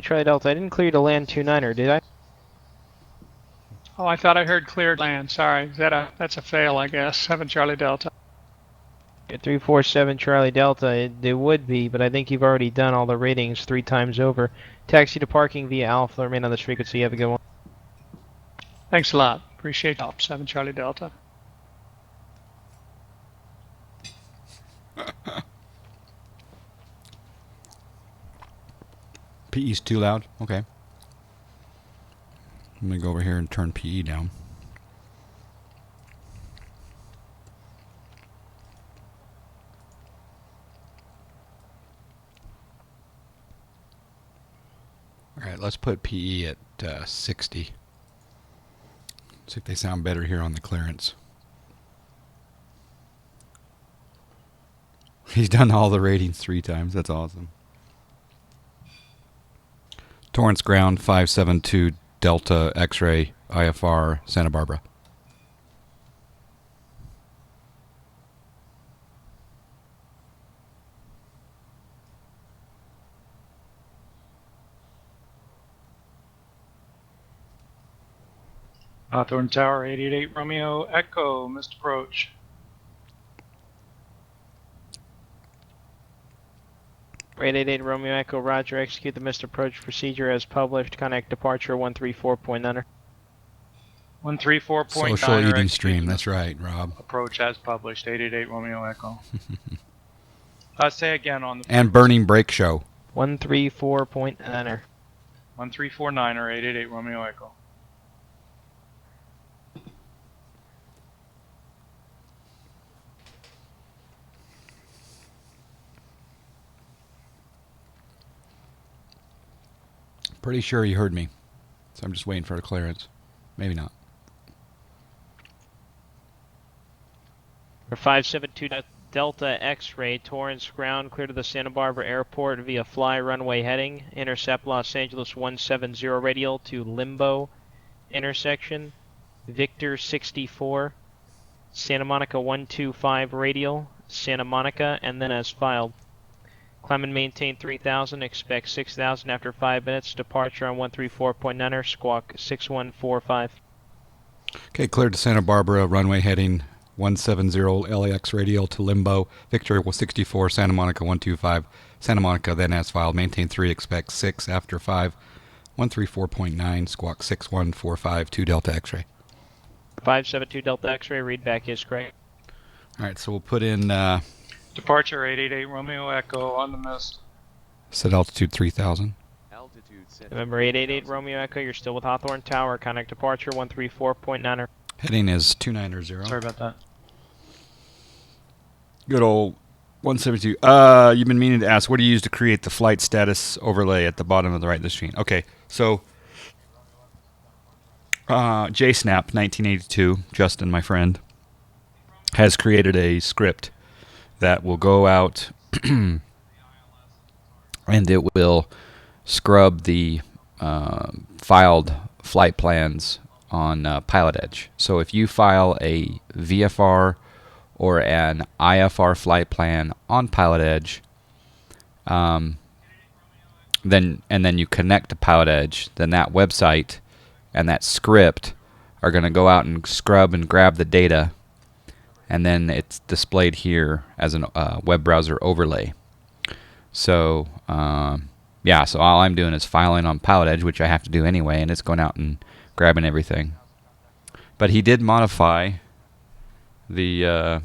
Charlie Delta. I didn't clear to land 29er, did I? Oh, I thought I heard cleared land. Sorry. That's a fail, I guess. 7 Charlie Delta. 347 Charlie Delta. It would be, but I think you've already done all the ratings 3 times over. Taxi to parking via Alpha. Remain on this frequency. Have a good one. Thanks a lot. Appreciate the help. 7 Charlie Delta. PE's too loud? Okay. I'm going to go over here and turn PE down. All right, let's put PE at 60. See if they sound better here on the clearance. He's done all the ratings 3 times. That's awesome. Torrance ground 572 Delta X-ray IFR Santa Barbara. Hawthorne Tower 888 Romeo Echo. Missed approach. Rate 88 Romeo Echo Roger. Execute the missed approach procedure as published. Connect departure 134.9er. 134.9. Social eating stream. That's right, Rob. Approach as published. 888 Romeo Echo. Say again on the. And burning brake show. 134.9er. 1349 or 888 Romeo Echo. Pretty sure he heard me. So I'm just waiting for a clearance. Maybe not. For 572 Delta X-ray, Torrance ground, clear to the Santa Barbara Airport via fly runway heading. Intercept Los Angeles 170 radial to Limbo intersection. Victor 64, Santa Monica 125 radial, Santa Monica, and then as filed. Climb and maintain 3000, expect 6000 after 5 minutes. Departure on 134.9er, squawk 6145. Okay, cleared to Santa Barbara, runway heading 170 LAX radial to Limbo. Victor 64, Santa Monica 125. Santa Monica, then as filed, maintain 3, expect 6 after 5. 134.9, squawk 6145, 2 Delta X-ray. 572 Delta X-ray, readback is correct. All right, so we'll put in Departure 888 Romeo Echo on the mist. set altitude 3000. Remember 888 Romeo Echo, you're still with Hawthorne Tower. Connect departure 134.9er. Heading is 290. Sorry about that. Good old 172. You've been meaning to ask, what do you use to create the flight status overlay at the bottom of the right of the screen? Okay, so JSnap 1982, Justin, my friend, has created a script that will go out and it will scrub the filed flight plans on Pilotedge. So if you file a VFR or an IFR flight plan on Pilotedge, then you connect to Pilotedge, then that website and that script are going to go out and scrub and grab the data, and then it's displayed here as a web browser overlay. So yeah, so all I'm doing is filing on Pilotedge, which I have to do anyway, and it's going out and grabbing everything. But he did modify the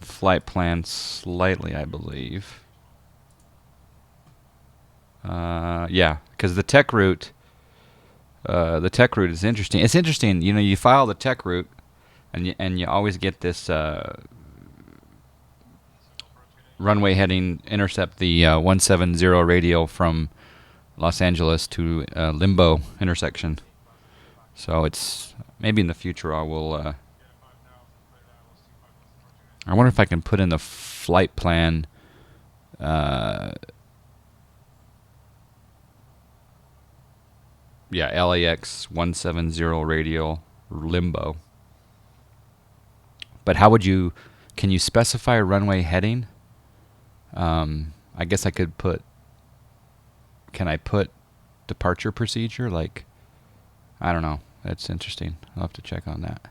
flight plan slightly, I believe. Yeah, because the tech route is interesting. It's interesting, you know, you file the tech route, and you always get this runway heading intercept the 170 radial from Los Angeles to Limbo intersection. So it's maybe in the future I will. I wonder if I can put in the flight plan. Yeah, LAX 170 radial Limbo. But how would you? Can you specify runway heading? I guess I could put. Can I put departure procedure. Like, I don't know. That's interesting. I'll have to check on that.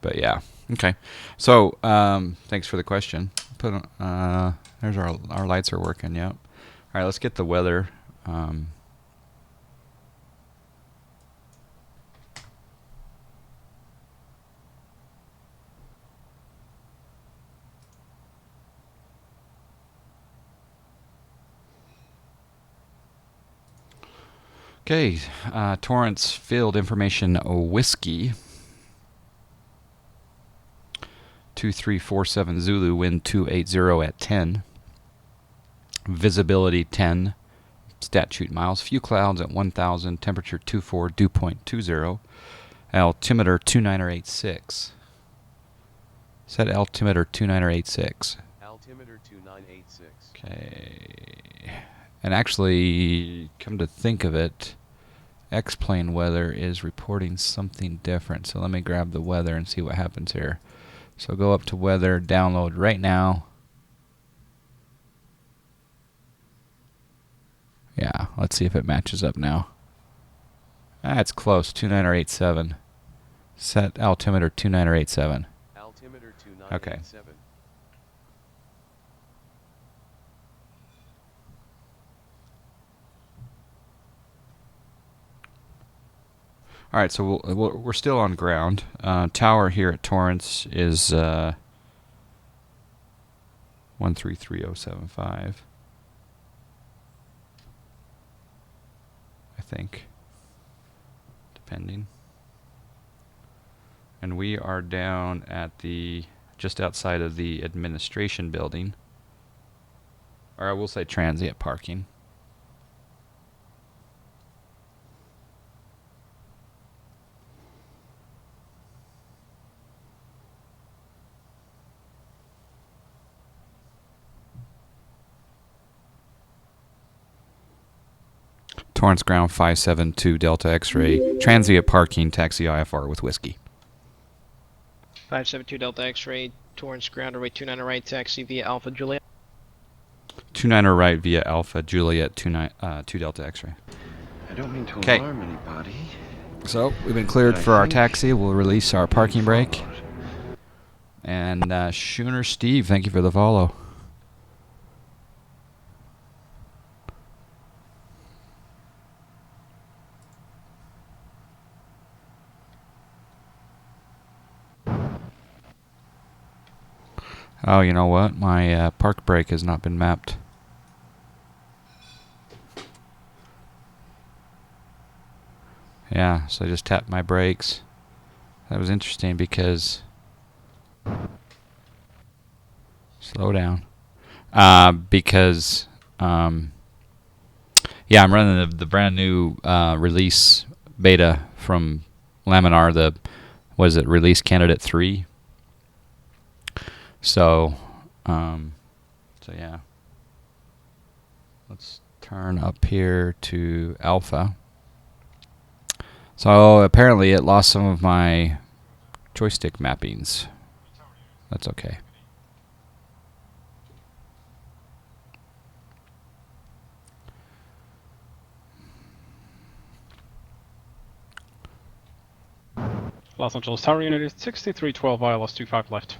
But yeah, okay. So thanks for the question. Put there's our lights are working. Yep. All right, let's get the weather. Okay, Torrance field information whiskey. 2347 Zulu, wind 280 at 10. Visibility 10. Statute miles. Few clouds at 1000. Temperature 24. Dew point 20. Altimeter 2986. Set altimeter 2986. Altimeter 2986. Okay. And actually, come to think of it, X-plane weather is reporting something different. So let me grab the weather and see what happens here. So go up to weather, download right now. Yeah, let's see if it matches up now. It's close, 2987. Set altimeter 2987. Altimeter 2987. Okay. All right, so we're still on ground. Tower here at Torrance is 133075. I think, depending. And we are down at the just outside of the administration building, or I will say transient parking. Torrance ground 572 Delta X-ray. Transient parking, taxi IFR with whiskey. 572 Delta X-ray, Torrance ground, runway 29 right, taxi via Alpha Juliet. 29 right via Alpha Juliet 2 Delta X-ray. I don't mean to Okay. alarm anybody. So we've been cleared for our taxi. We'll release our parking brake. And Schooner Steve, thank you for the follow. Oh, you know what? My park brake has not been mapped. Yeah, so I just tapped my brakes. That was interesting because... Slow down. Because... yeah, I'm running the brand new release beta from Laminar, what is it, release candidate 3. So yeah. Let's turn up here to Alpha. So apparently it lost some of my joystick mappings. That's okay. Los Angeles Tower unit is 6312 ILS 25 left.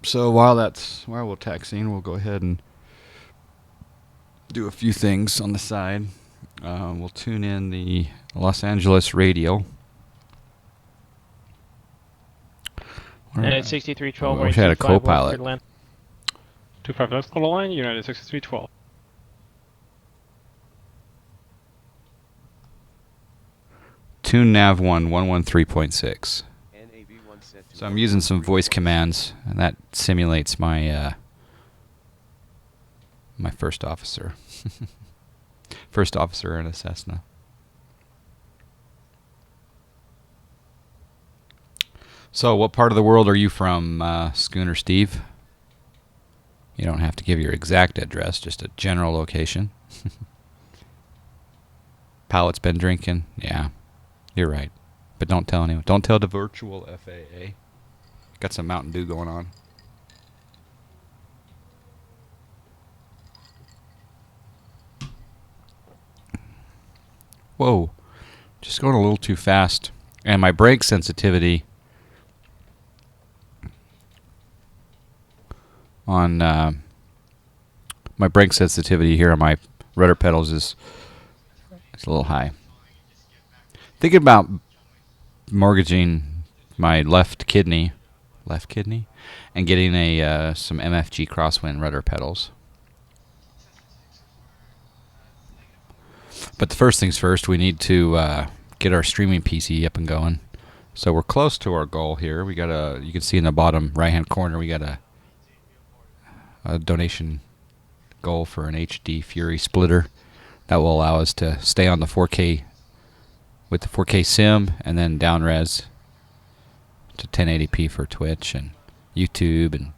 So while we're taxiing, we'll go ahead and do a few things on the side. We'll tune in the Los Angeles radio. United 6312, I wish I had a co-pilot. 25 left, call line, United 6312. Tune nav 113.6. So I'm using some voice commands, and that simulates my my first officer. First officer in a Cessna. So what part of the world are you from, Schooner Steve? You don't have to give your exact address, just a general location. Pilot's been drinking? Yeah, you're right. But don't tell anyone. Don't tell the virtual FAA. Got some Mountain Dew going on. Whoa. Just going a little too fast. And my brake sensitivity on my brake sensitivity here on my rudder pedals is a little high. Thinking about mortgaging my left kidney, and getting a some MFG crosswind rudder pedals. But the first things first, we need to get our streaming PC up and going. So we're close to our goal here. We got you can see in the bottom right-hand corner, we got a donation goal for an HD Fury splitter that will allow us to stay on the 4K with the 4K sim, and then down res to 1080p for Twitch and YouTube and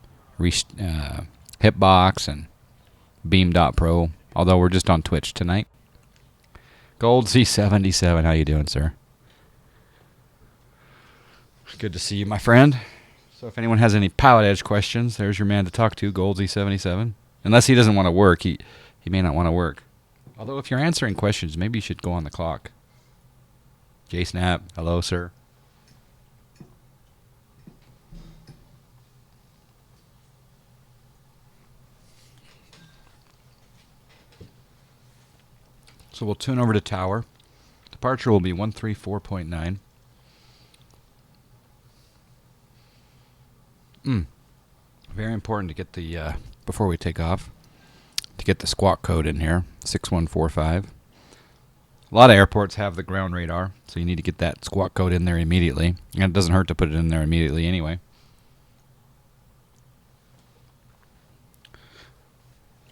Hitbox and Beam.Pro. Although we're just on Twitch tonight. Gold Z77, how you doing, sir? Good to see you, my friend. So if anyone has any Pilotedge questions, there's your man to talk to, Gold Z77. Unless he doesn't want to work, he may not want to work. Although if you're answering questions, maybe you should go on the clock. JSnap, hello, sir. So we'll tune over to tower. Departure will be 134.9. Very important to get the, before we take off, to get the squawk code in here, 6145. A lot of airports have the ground radar, so you need to get that squawk code in there immediately. And it doesn't hurt to put it in there immediately anyway.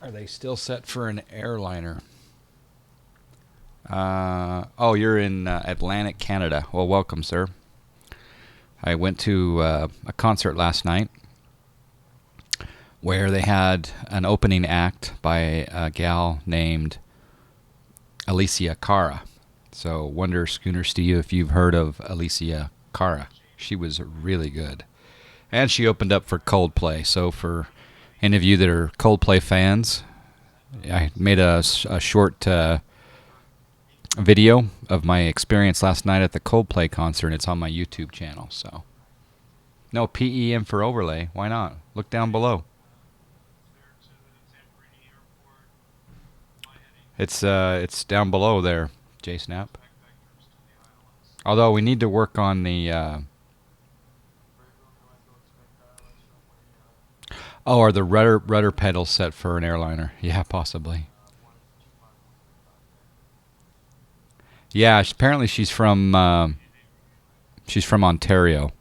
Are they still set for an airliner? Oh, you're in Atlantic, Canada. Well, welcome, sir. I went to a concert last night where they had an opening act by a gal named Alicia Cara. So, wonder, Schooner Steve, if you've heard of Alicia Cara. She was really good. And she opened up for Coldplay. So, for any of you that are Coldplay fans, I made a short video of my experience last night at the Coldplay concert. It's on my YouTube channel. So, no PEM for overlay. Why not? Look down below. It's down below there, JSnap. Although we need to work on the. Oh, are the rudder pedals set for an airliner? Yeah, possibly. Yeah, apparently she's from Ontario.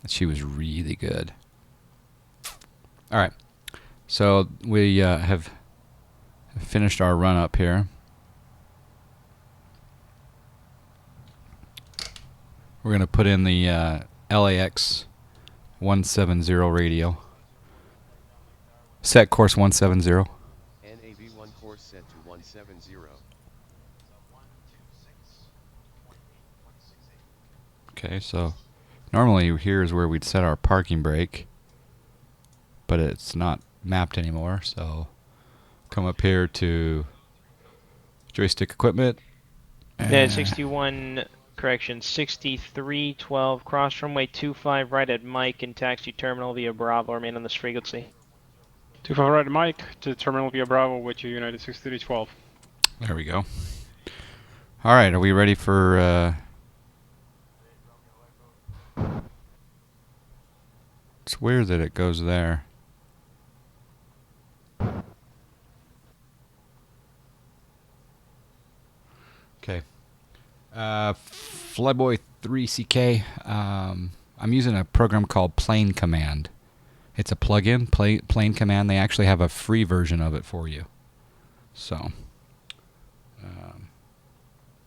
She was really good. All right, so we have finished our run up here. We're going to put in the LAX 170 radio. Set course 170. NAV1 course set to 170. Okay, so normally here is where we'd set our parking brake, but it's not mapped anymore, so come up here to joystick equipment. Yeah, 61, correction, 6312, cross runway 25 right at Mike and taxi terminal via Bravo, remain on this frequency. 25 right, Mike, to terminal via Bravo with your United 6312. There we go. All right, are we ready for... It's weird that it goes there. Okay. Flyboy 3CK. I'm using a program called Plane Command. It's a plugin, Plane Command. They actually have a free version of it for you. So,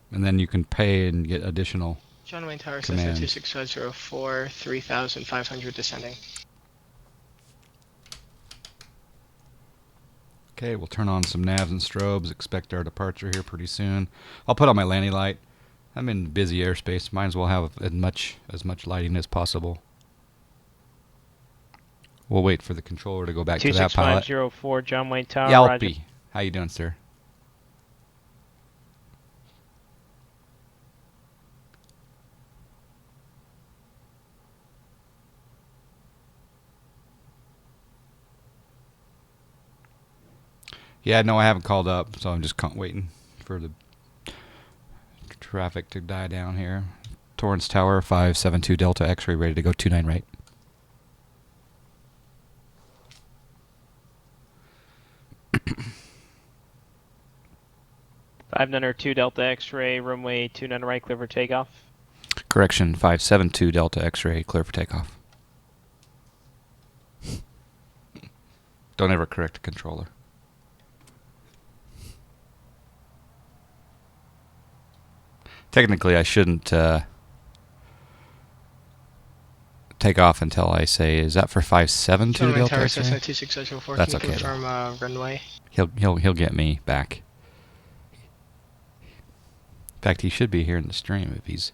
and then you can pay and get additional John Wayne Tower commands. Cessna 26504, 3,500 descending. Okay, we'll turn on some navs and strobes. Expect our departure here pretty soon. I'll put on my landing light. I'm in busy airspace. Might as well have as much lighting as possible. We'll wait for the controller to go back to that pilot. 26504 John Wayne Tower. Roger. Yalpy. How you doing, sir? Yeah, no, I haven't called up, so I'm just waiting for the traffic to die down here. Torrance Tower, 572 Delta X-ray, ready to go 29 right. Five nine two Delta X-ray, runway 29 right, clear for takeoff. Correction, 572 Delta X-ray, clear for takeoff. Don't ever correct a controller. Technically, I shouldn't take off until I say, is that for 572 John Wayne Delta Tower, X-ray? Cessna 26004. That's Can you okay, though. confirm runway? He'll get me back. In fact, he should be here in the stream if he's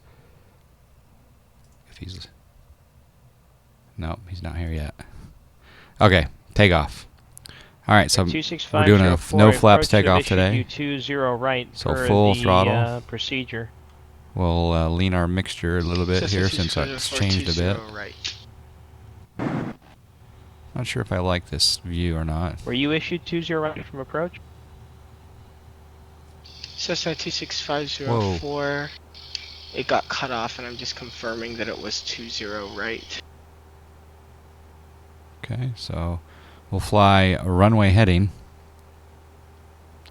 no, he's not here yet. Okay, take off. All right, so we're doing a no flaps takeoff today. 20 right. So per full the, throttle. Procedure. We'll lean our mixture a little bit Cessna here since it's changed a bit. 260 right. Not sure if I like this view or not. Were you issued 20 right from approach? Cessna 26504. It got cut off, and I'm just confirming that it was 20 right. Okay, so we'll fly a runway heading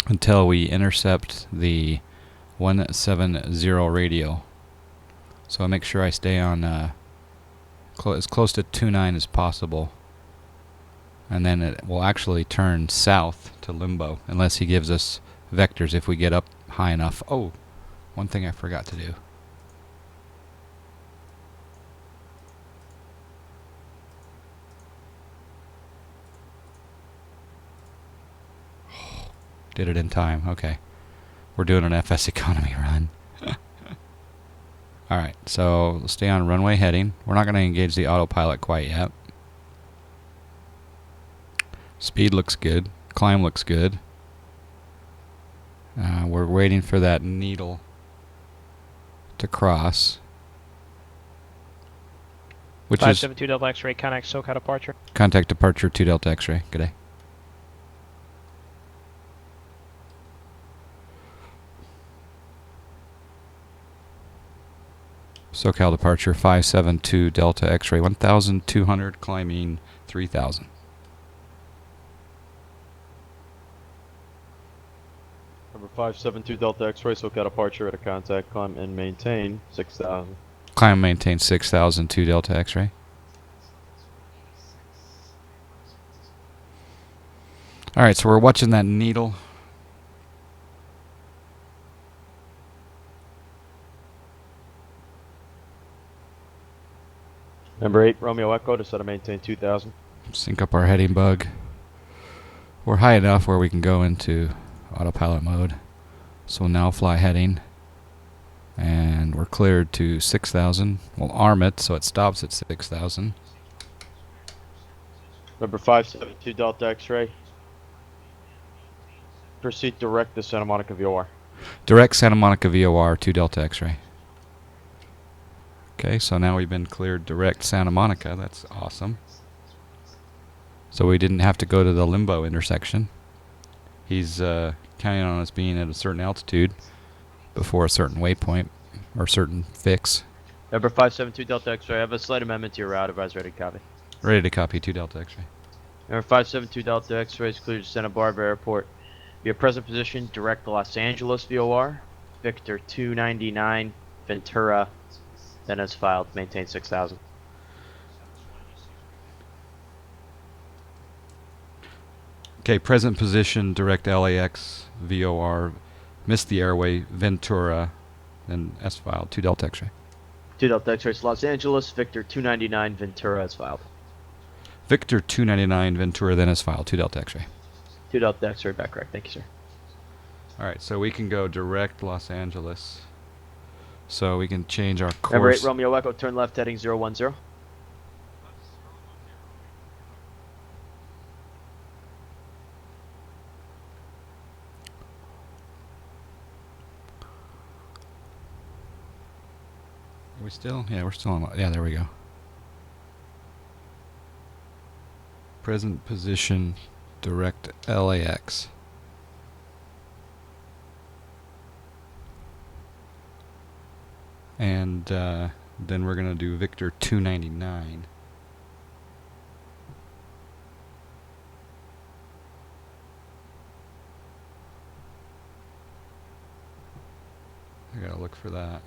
until we intercept the 170 radial. So I'll make sure I stay on as close to 29 as possible. And then it will actually turn south to limbo unless he gives us vectors if we get up high enough. Oh, one thing I forgot to do. Did it in time. Okay. We're doing an FSEconomy run. Alright, so we'll stay on runway heading. We're not going to engage the autopilot quite yet. Speed looks good. Climb looks good. We're waiting for that needle to cross. Which is 572 Delta X-ray, contact SoCal departure. contact departure 2 Delta X-ray. Good day. SoCal departure 572 Delta X-ray 1,200 climbing 3,000. Number 572 Delta X-ray, SoCal departure at a contact, climb and maintain 6,000. Climb and maintain 6,000 2 Delta X-ray. Alright, so we're watching that needle. Number 8 Romeo Echo to set and maintain 2,000. Sync up our heading bug. We're high enough where we can go into autopilot mode. So we'll now fly heading. And we're cleared to 6,000. We'll arm it so it stops at 6,000. Number 572 Delta X-ray. Proceed direct to Santa Monica VOR. Direct Santa Monica VOR 2 Delta X-ray. Okay, so now we've been cleared direct Santa Monica. That's awesome. So we didn't have to go to the limbo intersection. He's counting on us being at a certain altitude before a certain waypoint or certain fix. Number 572 Delta X-ray, I have a slight amendment to your route. Advise ready to copy. Ready to copy 2 Delta X-ray. Number 572 Delta X-ray is cleared to Santa Barbara Airport. Via present position, direct to Los Angeles VOR. Victor 299 Ventura. Then as filed, maintain 6,000. Okay, present position, direct LAX, VOR, missed the airway, Ventura, then S filed, 2 Delta X-ray. 2 Delta X-ray to Los Angeles, Victor 299 Ventura as filed. Victor 299, Ventura, then S filed, 2 Delta X-ray. 2 Delta X-ray back correct, thank you sir. Alright, so we can go direct Los Angeles. So we can change our Number 8 course. Romeo Echo, turn left heading 010. we still? Yeah, we're still on. Yeah, there we go. Present position, direct LAX. And then we're going to do Victor 299. I got to look for that.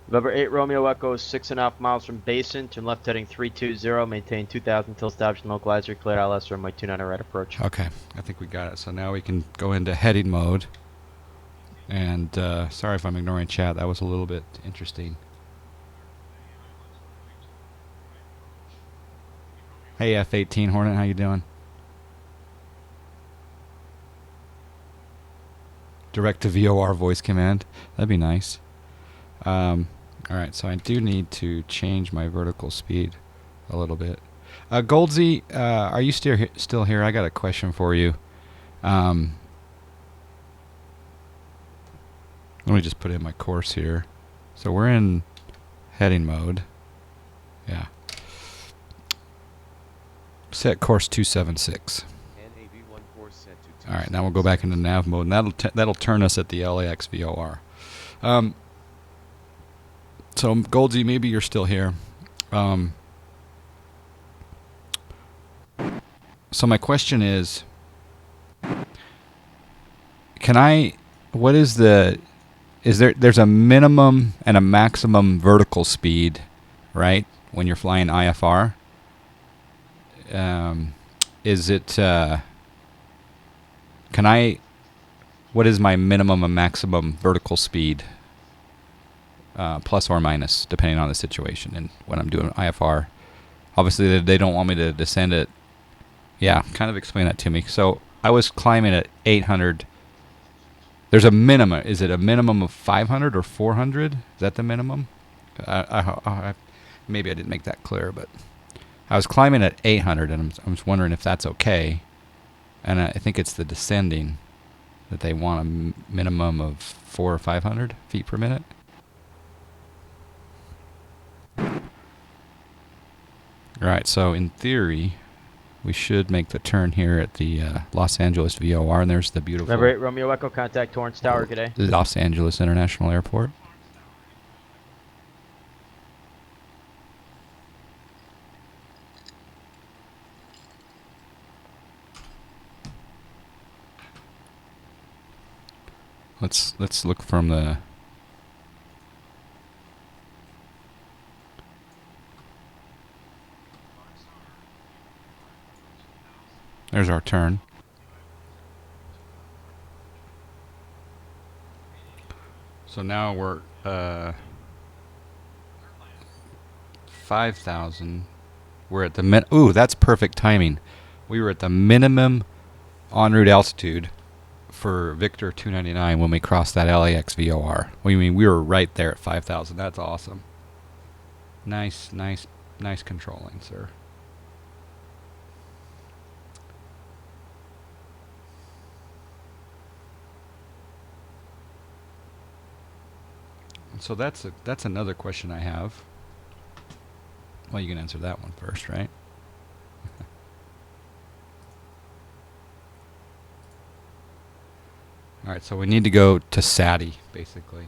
November 8 Romeo Echo, 6.5 miles from Basin. Turn left heading 320. Maintain 2000 until established localizer. Clear ILS runway 29 right approach. Okay, I think we got it. So now we can go into heading mode. And sorry if I'm ignoring chat. That was a little bit interesting. Hey F-18 Hornet, how you doing? Direct to VOR voice command. That'd be nice. Alright, so I do need to change my vertical speed a little bit. Goldsy, are you still here? I got a question for you. Let me just put in my course here. So we're in heading mode. Yeah. Set course 276. NAV1 course set to All right, now we'll go back into nav mode, and that'll turn us at the LAX VOR. So Goldsy, maybe you're still here. So my question is, there's a minimum and a maximum vertical speed, right? When you're flying IFR. What is my minimum and maximum vertical speed? Plus or minus, depending on the situation. And when I'm doing IFR, obviously they don't want me to descend it. Yeah, kind of explain that to me. So I was climbing at 800. There's a minimum. Is it a minimum of 500 or 400? Is that the minimum? Maybe I didn't make that clear, but I was climbing at 800, and I'm just wondering if that's okay. And I think it's the descending that they want a minimum of 400 or 500 feet per minute. Alright, so in theory, we should make the turn here at the Los Angeles VOR, and there's the beautiful November 8 Romeo Echo, contact Torrance Tower, good day. Los Angeles International Airport. Let's look from the There's our turn. So now we're 5,000. We're at the ooh, that's perfect timing. We were at the minimum en route altitude for Victor 299 when we crossed that LAX VOR. We were right there at 5,000. That's awesome. Nice controlling, sir. So that's another question I have. Well, you can answer that one first, right? All right, so we need to go to SATI, basically.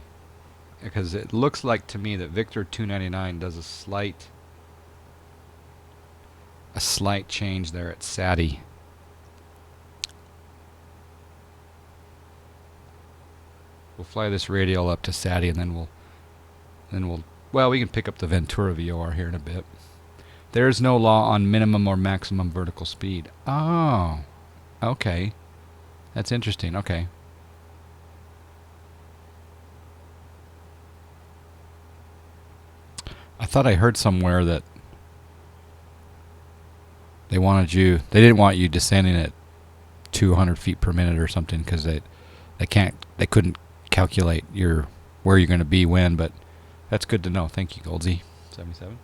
Because it looks like to me that Victor 299 does a slight change there at SATI. We'll fly this radial up to SATI, and then we'll well, we can pick up the Ventura VOR here in a bit. There's no law on minimum or maximum vertical speed. Oh, okay. That's interesting. Okay. I thought I heard somewhere that they didn't want you descending at 200 feet per minute or something, because they couldn't calculate where you're going to be when, but that's good to know. Thank you, Goldsy. 77.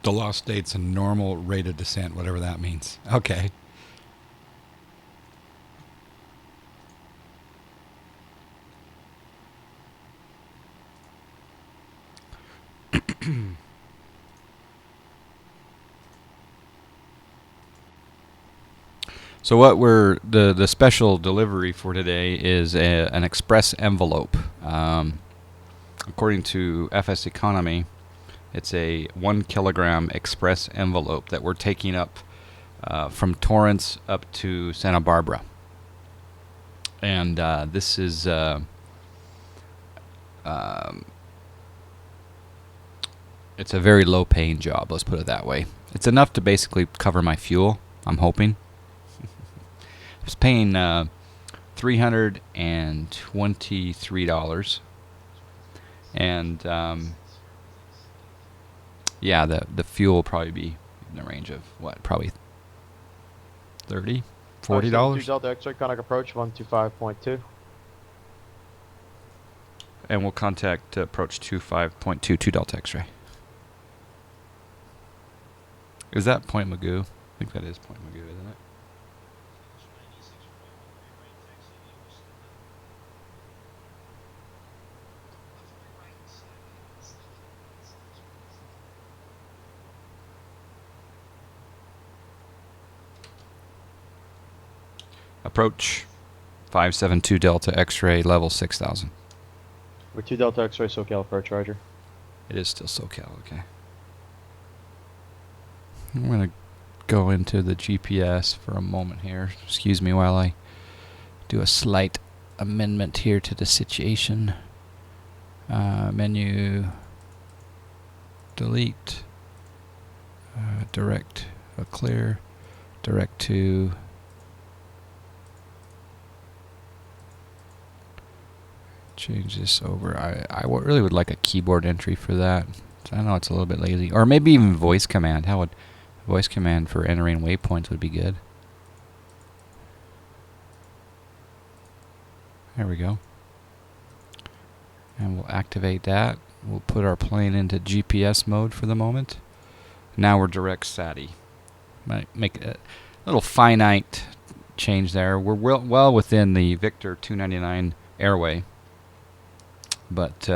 The law states a normal rate of descent, whatever that means. Okay. So what the special delivery for today is an express envelope. According to FSEconomy, it's a 1 kilogram express envelope that we're taking up from Torrance up to Santa Barbara. And this is it's a very low paying job, let's put it that way. It's enough to basically cover my fuel, I'm hoping. I was paying $323, and yeah, the fuel will probably be in the range of what, probably $30, $40. Delta X-ray contact approach 125.2. And we'll contact approach 25.22 Delta X-ray. Is that Point Magoo? I think that is Point Magoo, isn't it? Approach 572 Delta X-ray level 6000. We're 2 Delta X-ray SoCal approach, Roger. It is still SoCal, okay. I'm going to go into the GPS for a moment here. Excuse me while I do a slight amendment here to the situation. Menu, delete, direct, clear, direct to change this over. I really would like a keyboard entry for that. I know it's a little bit lazy. Or maybe even voice command. How would voice command for entering waypoints would be good. There we go. And we'll activate that. We'll put our plane into GPS mode for the moment. Now we're direct SATI. Might make a little finite change there. We're well within the Victor 299 airway. But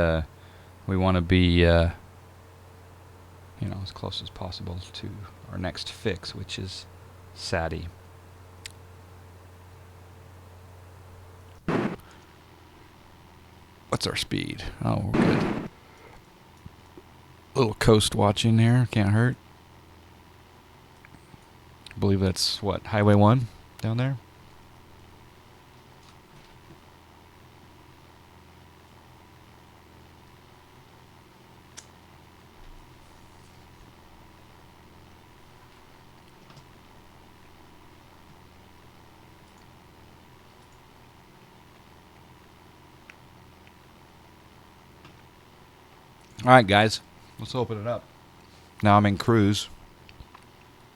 we want to be, as close as possible to our next fix, which is SATI. What's our speed? Oh, we're good. Little coast watching there, can't hurt. I believe that's what, Highway 1 down there? Alright guys, let's open it up. Now I'm in cruise.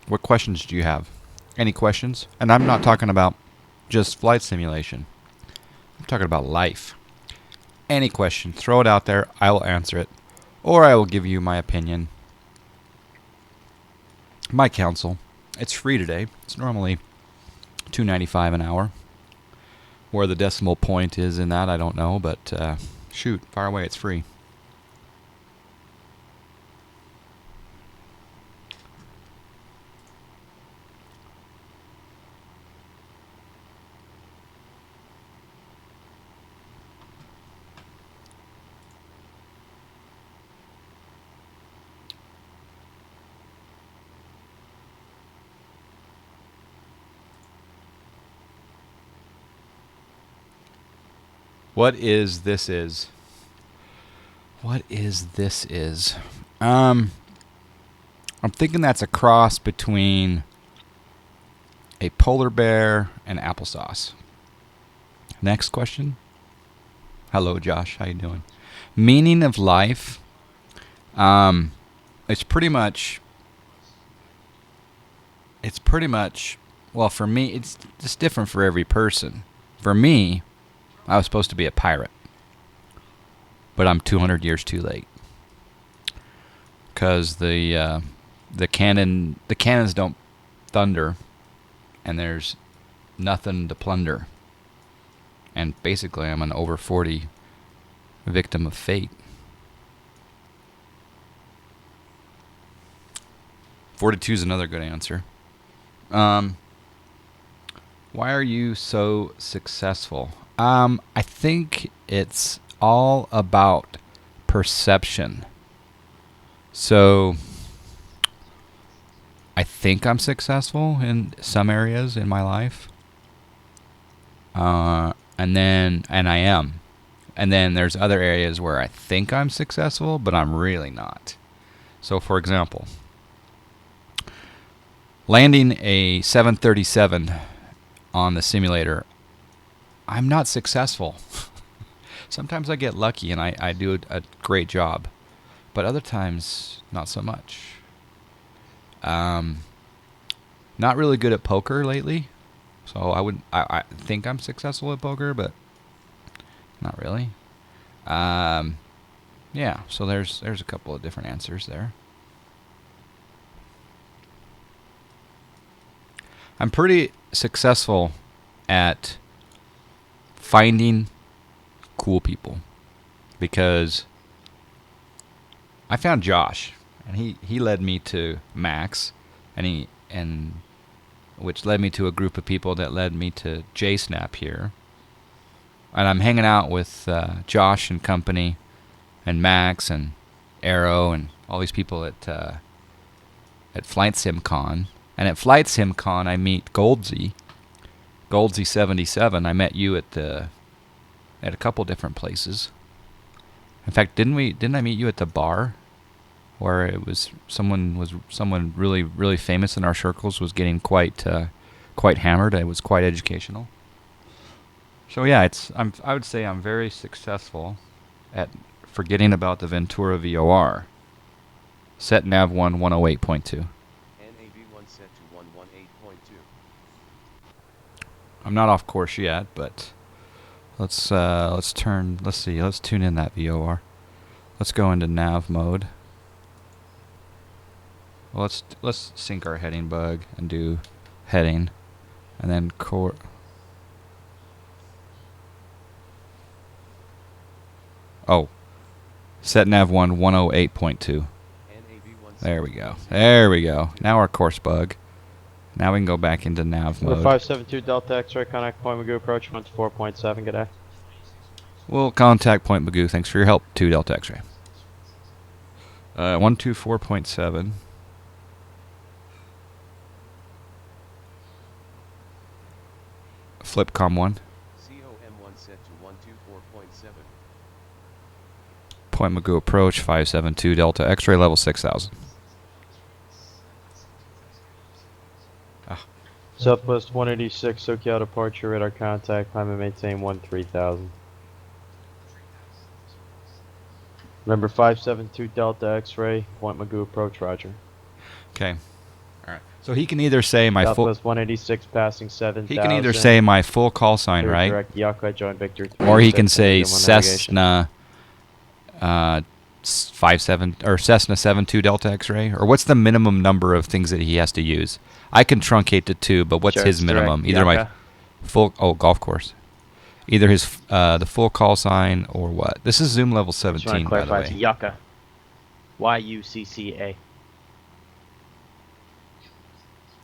What questions do you have? Any questions? And I'm not talking about just flight simulation. I'm talking about life. Any question, throw it out there, I will answer it. Or I will give you my opinion. My counsel. It's free today. It's normally $2.95 an hour. Where the decimal point is in that, I don't know, but shoot, fire away, it's free. What is this is? What is this is? I'm thinking that's a cross between a polar bear and applesauce. Next question. Hello, Josh. How you doing? Meaning of life. It's pretty much. Well, for me, it's just different for every person. For me, I was supposed to be a pirate, but I'm 200 years too late. Because the the cannons don't thunder, and there's nothing to plunder. And basically, I'm an over 40 victim of fate. 42 is another good answer. Why are you so successful? I think it's all about perception. So, I think I'm successful in some areas in my life. And I am. And then there's other areas where I think I'm successful, but I'm really not. So, for example, landing a 737 on the simulator, I'm not successful. Sometimes I get lucky and I do a great job, but other times not so much. Not really good at poker lately, so I think I'm successful at poker, but not really. Yeah, so there's a couple of different answers there. I'm pretty successful at finding cool people, because I found Josh, and he led me to Max, and which led me to a group of people that led me to JSnap here. And I'm hanging out with Josh and company, and Max and Arrow and all these people at Flight Sim Con. And at Flight Sim Con, I meet Goldsy77. I met you at a couple different places. In fact, didn't I meet you at the bar, where it was someone really really famous in our circles was getting quite hammered. It was quite educational. So yeah, I would say I'm very successful at forgetting about the Ventura VOR. Set nav 108.2. NAV1 set to 118.2. I'm not off course yet, but let's tune in that VOR. Let's go into nav mode. Well, let's sync our heading bug and do heading, and then core. Oh, set nav 108.2. There we go. There we go. Now our course bug. Now we can go back into nav mode. 572 Delta X-ray, contact Point Magoo, approach 4.7, good day. We'll contact Point Magoo. Thanks for your help. 2 Delta X-ray. 124.7. Flipcom 1. COM1 set to 124.7. Point Magoo approach 572 Delta X-ray level 6000. Southwest 186, SoCal departure, radar contact, climb and maintain 13,000. Number 572 Delta X-ray, Point Magoo approach, roger. Okay. All right. So he can either say my full. Southwest 186 passing 7,000. He can either say my full call sign, right? Direct Yucca, join Victor. Or he can say Cessna 72 Delta X-ray. Or what's the minimum number of things that he has to use? I can truncate to 2, but what's his minimum? Either my full golf course. Either his the full call sign or what? This is Zoom level 17, by the way. It's Yucca. YUCCA.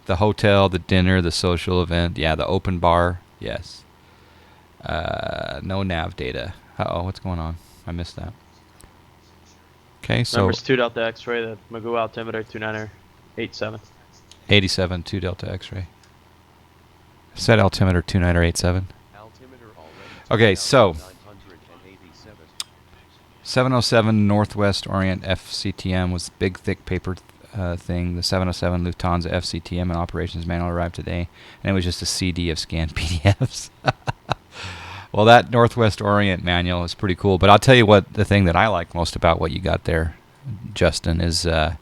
The hotel, the dinner, the social event. Yeah, the open bar. Yes. No nav data. Uh-oh, what's going on? I missed that. Okay, so... Numbers 2 Delta X-ray, the Magoo altimeter 2987. 87, 2 Delta X-ray. Set altimeter 2987. Okay, so... 707 Northwest Orient FCTM was the big, thick paper thing. The 707 Lufthansa FCTM and operations manual arrived today, and it was just a CD of scanned PDFs. Well, that Northwest Orient manual is pretty cool, but I'll tell you what, the thing that I like most about what you got there, Justin, is the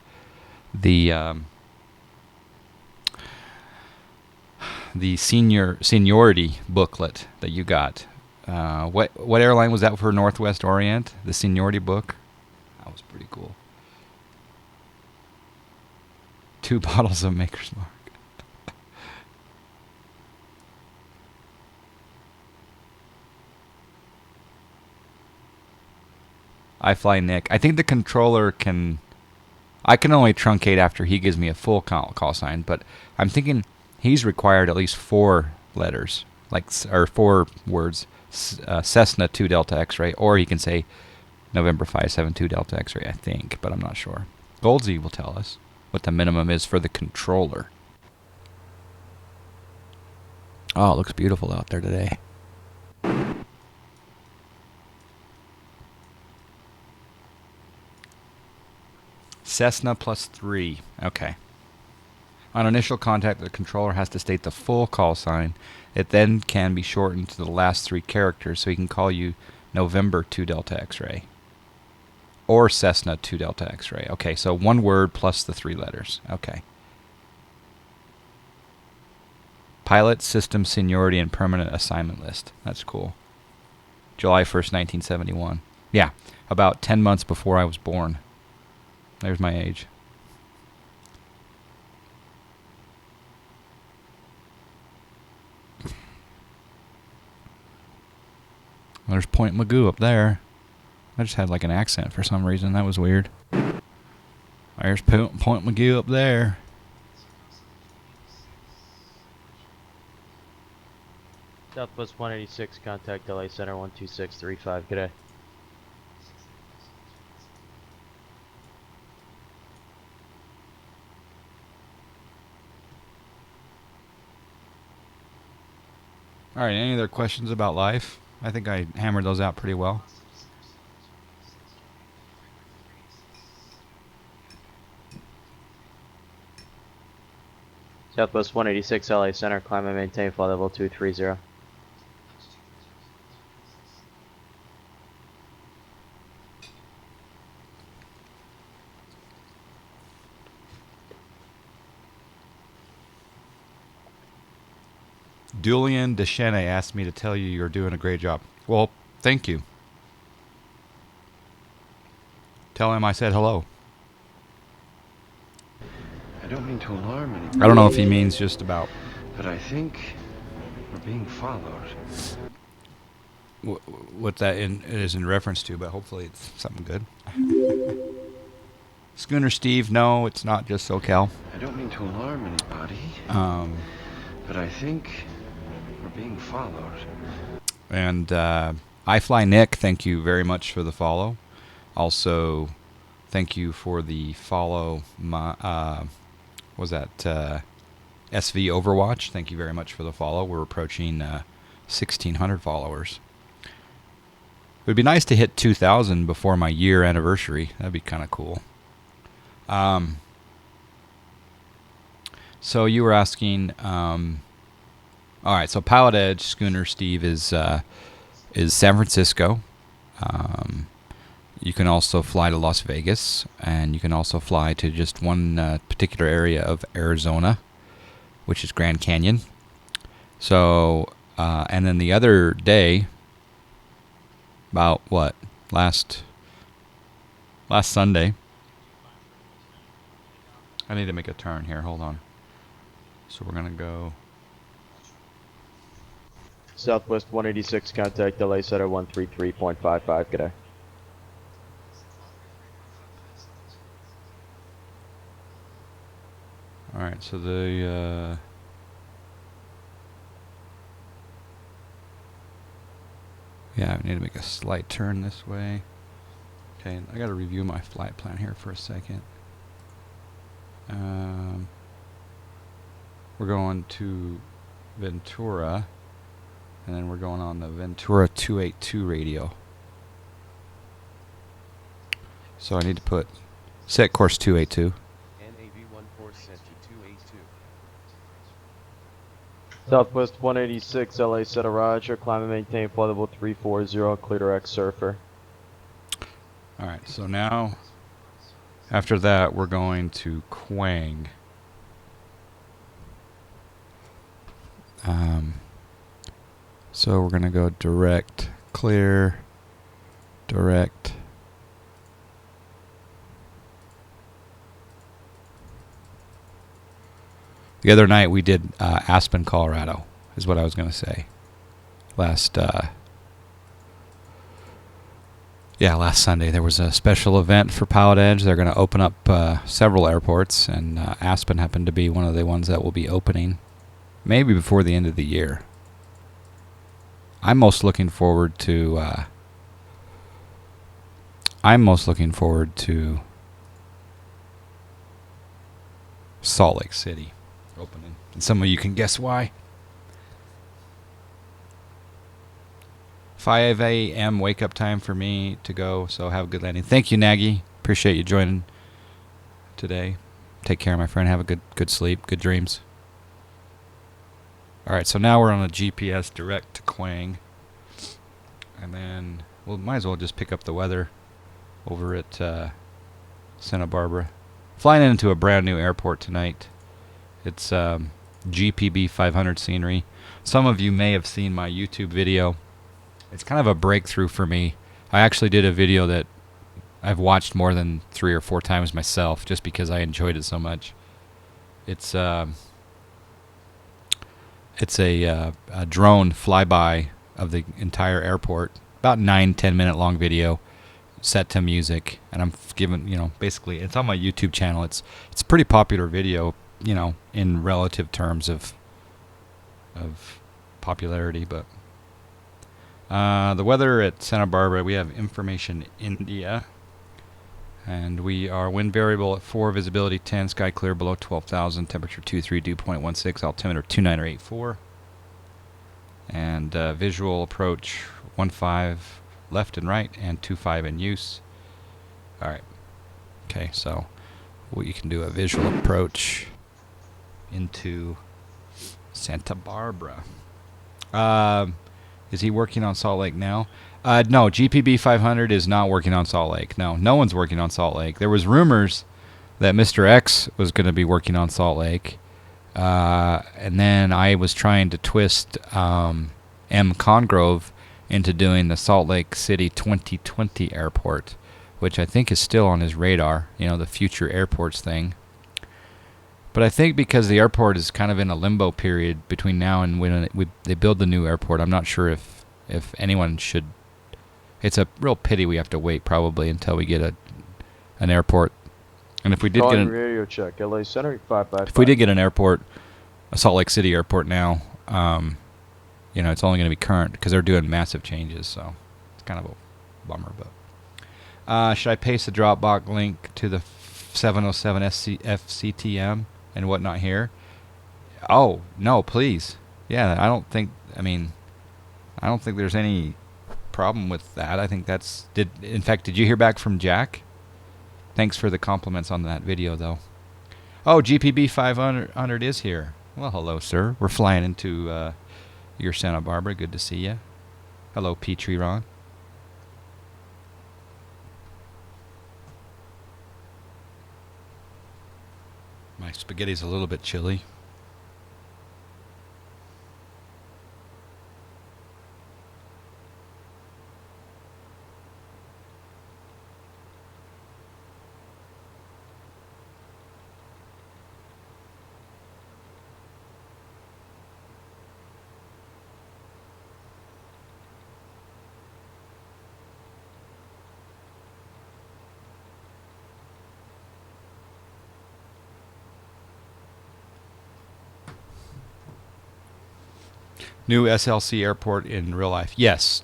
seniority booklet that you got. What airline was that for Northwest Orient? The seniority book? That was pretty cool. 2 bottles of Maker's Mark. I fly Nick. I think the controller can... I can only truncate after he gives me a full call sign, but I'm thinking he's required at least 4 letters, or 4 words. Cessna 2 Delta X-ray, or he can say November 572 Delta X-ray, I think, but I'm not sure. Goldsy will tell us what the minimum is for the controller. Oh, it looks beautiful out there today. Cessna +3. Okay. On initial contact, the controller has to state the full call sign. It then can be shortened to the last 3 characters, so he can call you November 2 Delta X-ray. Or Cessna 2 Delta X-ray. Okay, so 1 word plus the 3 letters. Okay. Pilot, system, seniority, and permanent assignment list. That's cool. July 1st, 1971. Yeah, about 10 months before I was born. There's my age. There's Point Magoo up there. I just had like an accent for some reason. That was weird. There's Point Magoo up there. Southwest 186, contact LA Center 12635. Good day. All right, any other questions about life? I think I hammered those out pretty well. Southwest 186, LA Center, climb and maintain flight level 230. Julian Deschene asked me to tell you you're doing a great job. Well, thank you. Tell him I said hello. I don't mean to alarm anybody. I don't know if he means just about... But I think we're being followed. what that is in reference to, but hopefully it's something good. Schooner Steve, no, it's not just SoCal. I don't mean to alarm anybody. But I think we're being followed. And I Fly Nick, thank you very much for the follow. Also, thank you for the follow. Was that SV Overwatch? Thank you very much for the follow. We're approaching 1,600 followers. It would be nice to hit 2,000 before my year anniversary. That'd be kind of cool. So you were asking. All right. So Pilotedge Schooner Steve is San Francisco. You can also fly to Las Vegas, and you can also fly to just one particular area of Arizona, which is Grand Canyon. So, and then the other day, about what, last Sunday, I need to make a turn here. Hold on. So we're gonna go Southwest 186, contact LA Center 133.55. Good day. All right, so the yeah, I need to make a slight turn this way. Okay, I got to review my flight plan here for a second. We're going to Ventura, and then we're going on the Ventura 282 radio. So I need to put set course 282. Southwest 186, LA Center Roger, climb and maintain flight level 340, clear to X Surfer. Alright, so now, after that, we're going to Quang. So we're going to go direct, clear, direct. The other night we did Aspen, Colorado, is what I was going to say. Last Sunday there was a special event for Pilotedge. They're going to open up several airports, and Aspen happened to be one of the ones that will be opening maybe before the end of the year. I'm most looking forward to Salt Lake City opening. And some of you can guess why. 5 a.m. wake up time for me to go, so have a good landing. Thank you, Nagy. Appreciate you joining today. Take care, my friend. Have a good sleep, good dreams. All right, so now we're on a GPS direct to Quang. And then we'll might as well just pick up the weather over at Santa Barbara. Flying into a brand new airport tonight. It's GPB 500 scenery. Some of you may have seen my YouTube video. It's kind of a breakthrough for me. I actually did a video that I've watched more than 3 or 4 times myself, just because I enjoyed it so much. It's a drone flyby of the entire airport, about 9-10 minute long video, set to music, and I'm given, basically it's on my YouTube channel. It's a pretty popular video, in relative terms of popularity, but. The weather at Santa Barbara, we have information India, and we are wind variable at 4, visibility 10, sky clear below 12,000, temperature 23, dew point 16, altimeter 29 or 84, and visual approach 15 left and right, and 25 in use. All right. Okay, so we can do a visual approach into Santa Barbara. Is he working on Salt Lake now? No, GPB 500 is not working on Salt Lake. No one's working on Salt Lake. There was rumors that Mr. X was going to be working on Salt Lake. And then I was trying to twist M. Congrove into doing the Salt Lake City 2020 airport, which I think is still on his radar, the future airports thing. But I think because the airport is kind of in a limbo period between now and when they build the new airport, I'm not sure if anyone should. It's a real pity we have to wait probably until we get an airport. And if we did get radio check, LA Center 555. If we did get an airport, a Salt Lake City airport now, it's only going to be current because they're doing massive changes. So it's kind of a bummer. But should I paste the Dropbox link to the 707 FCTM? And whatnot here? Oh no, please. Yeah, I don't think there's any problem with that. I think in fact, did you hear back from Jack? Thanks for the compliments on that video, though. Oh, GPB 500 is here. Well, hello, sir. We're flying into your Santa Barbara. Good to see you. Hello, Petrie Ron. My spaghetti's a little bit chilly. New SLC airport in real life. Yes,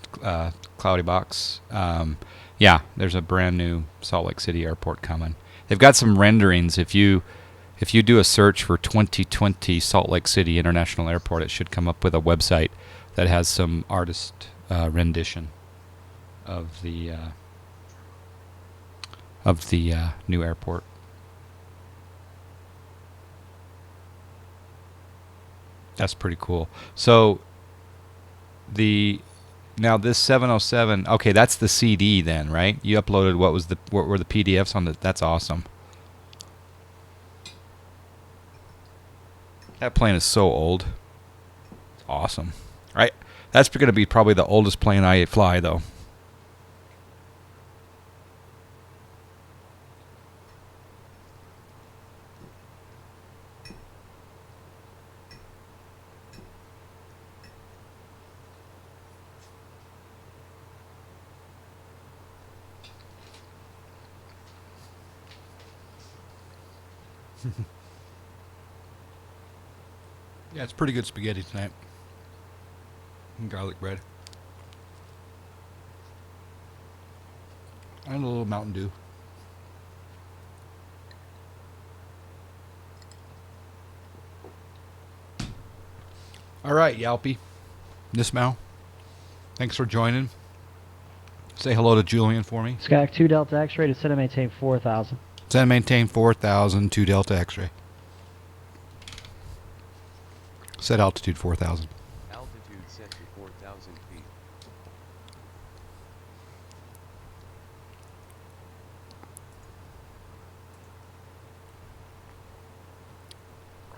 Cloudy Box. Yeah, there's a brand new Salt Lake City airport coming. They've got some renderings. If you do a search for 2020 Salt Lake City International Airport, it should come up with a website that has some artist rendition of the new airport. That's pretty cool. So now this 707, okay, that's the CD then, right? You uploaded what were the PDFs on that? That's awesome. That plane is so old. It's awesome. Right? That's going to be probably the oldest plane I fly, though. Yeah, it's pretty good spaghetti tonight. And garlic bread. And a little Mountain Dew. All right, Yalpy. Nismau. Thanks for joining. Say hello to Julian for me. Skyhawk 2 Delta X-ray to set and maintain 4,000. Set and maintain 4,000, 2 Delta X-ray. Set altitude 4,000. Altitude set to 4,000 feet.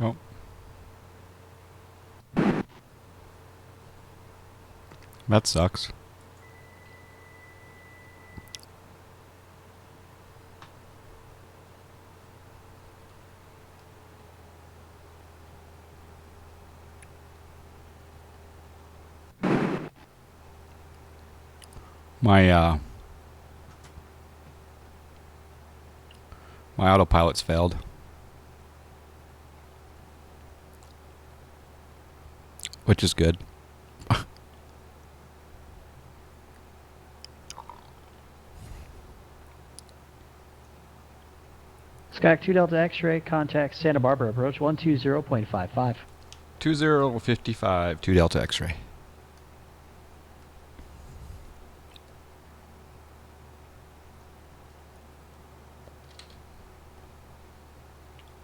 Oh. That sucks. My autopilot's failed. Which is good. Skyhawk 2 Delta X-ray, contact Santa Barbara approach 120.55. 2055, 2 Delta X-ray.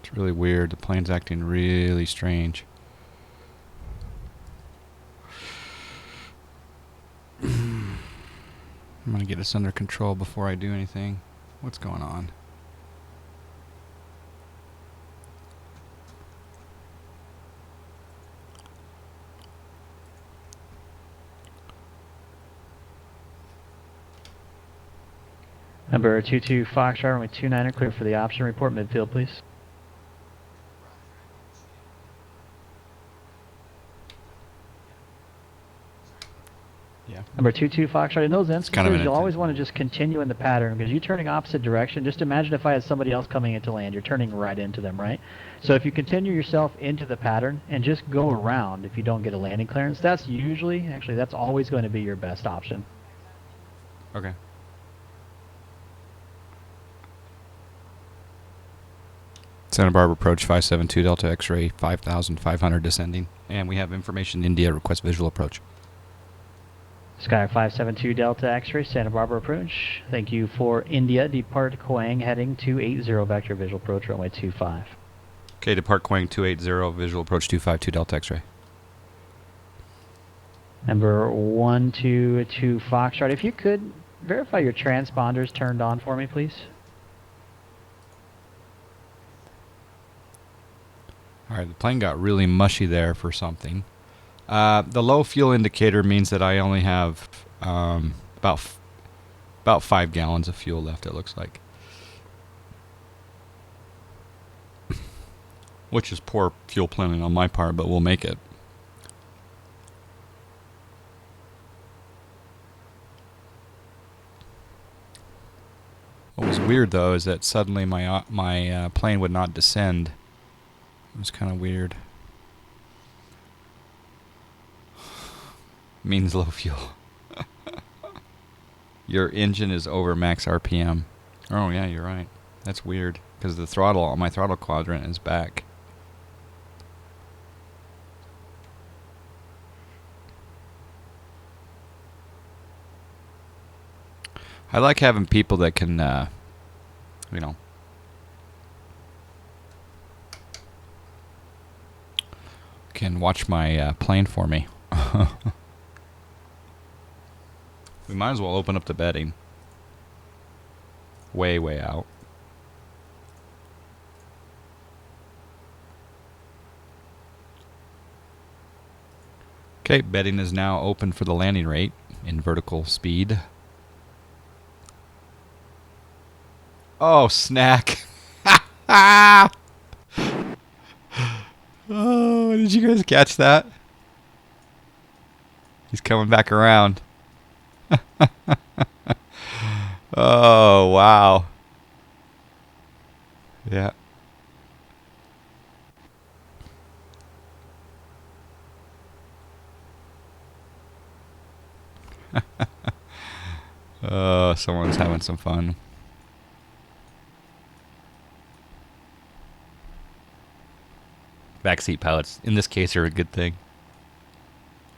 It's really weird. The plane's acting really strange. I'm gonna get this under control before I do anything. What's going on? Number 22 Fox runway 29er, clear for the option report midfield, please. Yeah. Number 22 Foxtrot, in those instances, kind of an you'll always intent. want to just continue in the pattern because you're turning opposite direction. Just imagine if I had somebody else coming into land, you're turning right into them, right? So if you continue yourself into the pattern and just go around if you don't get a landing clearance, that's usually, actually, that's always going to be your best option. Okay. Santa Barbara approach 572 Delta X-ray 5,500 descending. And we have information India request visual approach. Skyhawk 572 Delta X-ray, Santa Barbara approach. Thank you for India. Depart Koang heading 280 vector visual approach runway 25. Okay, depart Quang 280 visual approach 252 Delta X-ray. Number 122 Foxtrot, if you could verify your transponders turned on for me, please. Alright, the plane got really mushy there for something. The low fuel indicator means that I only have about 5 gallons of fuel left, it looks like. Which is poor fuel planning on my part, but we'll make it. What was weird, though, is that suddenly my plane would not descend. It was kind of weird. Means low fuel. Your engine is over max RPM. Oh yeah, you're right. That's weird because the throttle, my throttle quadrant is back. I like having people that can, you know, can watch my plane for me. We might as well open up the bedding. Way, way out. Okay, bedding is now open for the landing rate in vertical speed. Oh, snack. Oh, did you guys catch that? He's coming back around. Oh, wow. Yeah. Oh, someone's having some fun. Backseat pilots, in this case, are a good thing.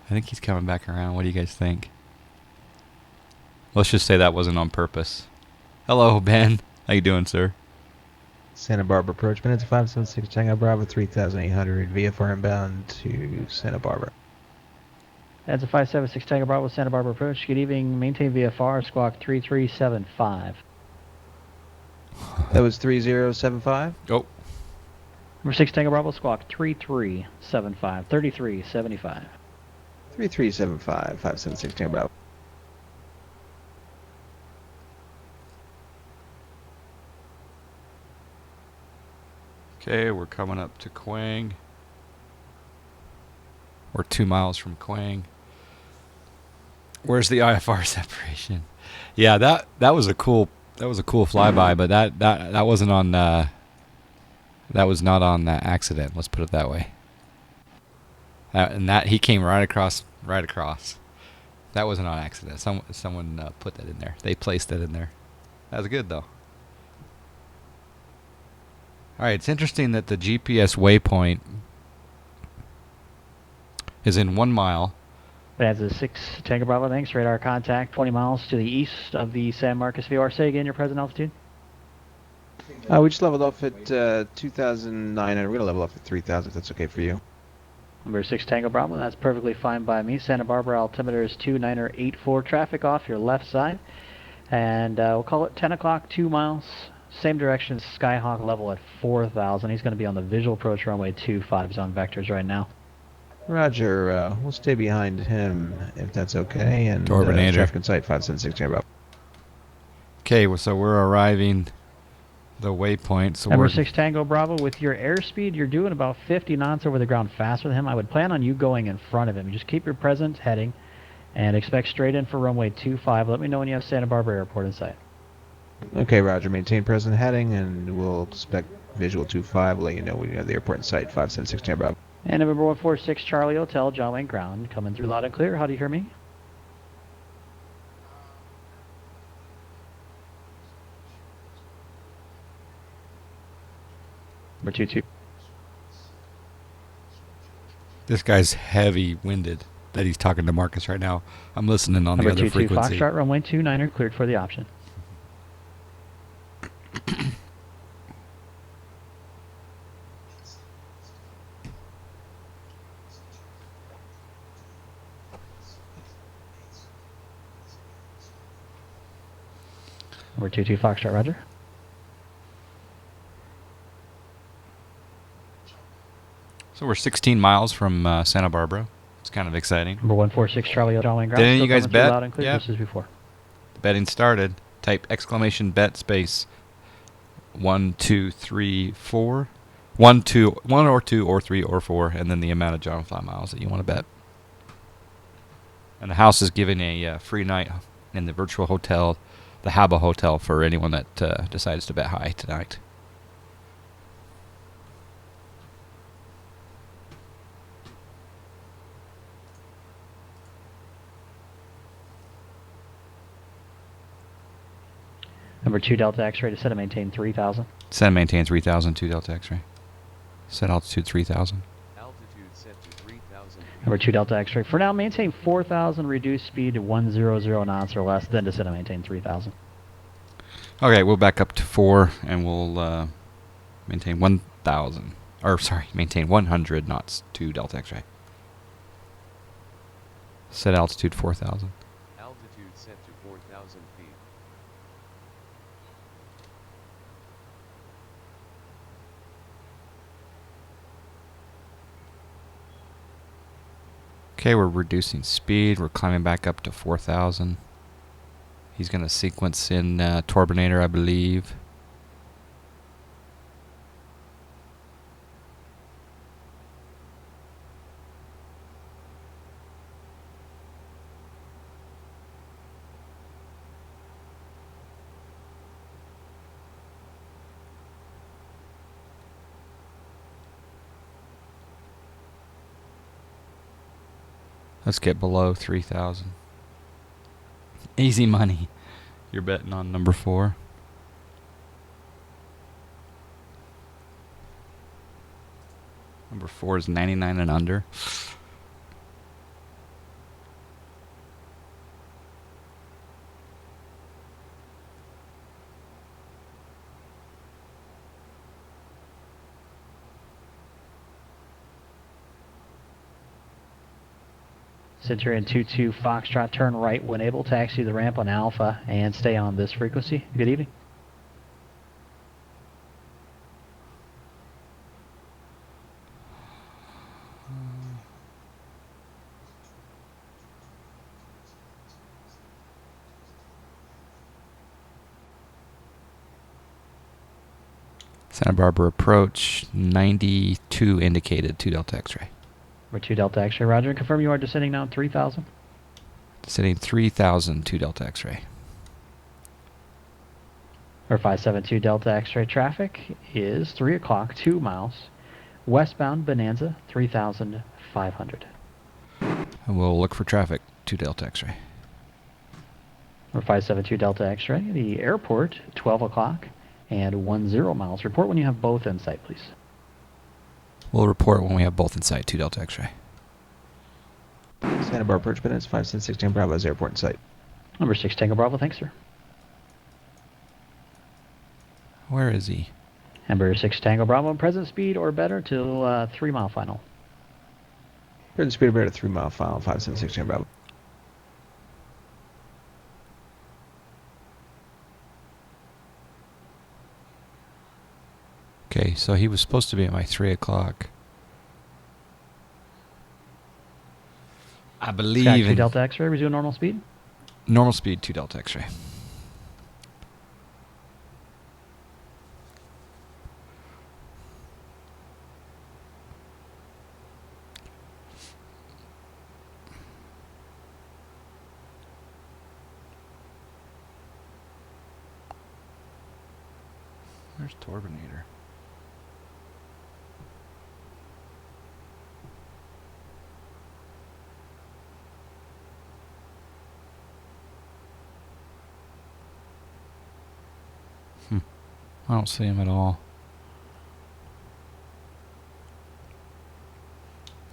I think he's coming back around. What do you guys think? Let's just say that wasn't on purpose. Hello, Ben. How you doing, sir? Santa Barbara approach. Minutes 576 Tango Bravo 3800 VFR inbound to Santa Barbara. That's a 576 Tango Bravo Santa Barbara approach. Good evening. Maintain VFR squawk 3375. That was 3075. Oh. Number 6 Tango Bravo squawk 3375. 3375. 3375 576 Tango Bravo. Okay, we're coming up to Quang. We're 2 miles from Quang. Where's the IFR separation? Yeah, that was a cool flyby, but that wasn't on that was not on accident. Let's put it that way. And that he came right across. That wasn't on accident. Someone put that in there. They placed it in there. That was good though. All right, it's interesting that the GPS waypoint is in 1 mile. That's a 6 Tango Bravo. Thanks. Radar contact 20 miles to the east of the San Marcos VOR. Say again your present altitude. We just leveled off at 2,900. We're going to level off at 3,000 if that's okay for you. Number 6 Tango Bravo. That's perfectly fine by me. Santa Barbara altimeter is 2984. Traffic off your left side. And we'll call it 10 o'clock, 2 miles. Same direction, Skyhawk level at 4,000. He's going to be on the visual approach runway 25 zone vectors right now. Roger. We'll stay behind him if that's okay. And traffic in sight 576 Tango Bravo. Okay, so we're arriving the waypoint. So Number 6 Tango Bravo, with your airspeed, you're doing about 50 knots over the ground faster than him. I would plan on you going in front of him. Just keep your present heading and expect straight in for runway 25. Let me know when you have Santa Barbara Airport in sight. Okay, Roger. Maintain present heading, and we'll expect visual 25. We'll let you know when you have the airport in sight 576 Tango Bravo. And number 146 Charlie Hotel, John Wayne Ground, coming through loud and clear. How do you hear me? Number 22. This guy's heavy-winded that he's talking to Marcus right now. I'm listening on the other frequency. Number 22 Foxtrot, runway 29er, cleared for the option. Number 22 Foxtrot, roger. So we're 16 miles from Santa Barbara. It's kind of exciting. Number 146 Charlie John Wayne Ground. Did any of you guys bet? Loud and clear just as before. The betting started. Type exclamation bet space 1, 2, 3, 4. 1 or 2 or 3 or 4, and then the amount of John Fly miles that you want to bet. And the house is giving a free night in the virtual hotel, the Haba Hotel, for anyone that decides to bet high tonight. Number 2 Delta X-ray to set and maintain 3,000. Set and maintain 3,000, 2 Delta X-ray. Set altitude 3,000. Altitude set to 3,000. Number 2 Delta X-ray. For now, maintain 4,000, reduce speed to 100 knots or less, then to set and maintain 3,000. Okay, we'll back up to 4, and we'll maintain 1,000. Or, sorry, maintain 100 knots, 2 Delta X-ray. Set altitude 4,000. Altitude set to 4,000 feet. Okay, we're reducing speed. We're climbing back up to 4,000. He's going to sequence in Turbinator, I believe. Let's get below 3,000. Easy money. You're betting on number 4. Number 4 is 99 and under. Centurion 22 Foxtrot, turn right when able, taxi the ramp on Alpha, and stay on this frequency. Good evening. Santa Barbara approach, 92 indicated, 2 Delta X-ray. Number 2 Delta X-ray, roger, and confirm you are descending now at 3,000. Descending 3,000, 2 Delta X-ray. Or 572 Delta X-ray traffic is 3 o'clock, 2 miles, westbound Bonanza, 3,500. And we'll look for traffic, 2 Delta X-ray. Or 572 Delta X-ray, the airport, 12 o'clock and 10 miles. Report when you have both in sight, please. We'll report when we have both in sight, 2 Delta X-ray. Santa Barbara approach Bonanza 516 Bravo's airport in sight. Number 6 Tango Bravo, thanks, sir. Where is he? Number 6 Tango Bravo, present speed or better till 3 mile final. Present speed about a 3 mile final, 576 Bravo. Okay, so he was supposed to be at my 3 o'clock. I believe Sky 2 in Delta X-ray, resume normal speed. normal speed, 2 Delta X-ray. Where's Turbinator? I don't see him at all.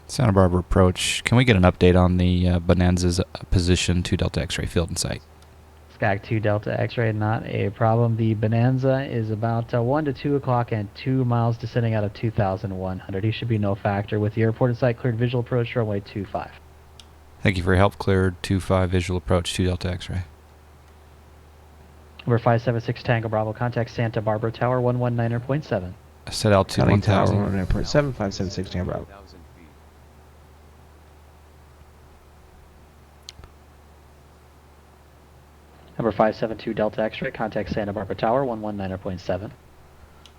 Santa Barbara approach. Can we get an update on the Bonanza's position, 2 Delta X-ray field in sight? Skag 2 Delta X-ray, not a problem. The Bonanza is about 1 to 2 o'clock and 2 miles descending out of 2,100. He should be no factor with the airport in sight. Cleared visual approach, runway 25. Thank you for your help. Cleared 25 visual approach, 2 Delta X-ray. Number 576 Tango Bravo, contact Santa Barbara Tower 119.7. Set altitude Counting Tower 1,000. 1.7, 576 Bravo. 1,000 feet. Number 572 Delta X-ray, contact Santa Barbara Tower 119.7. And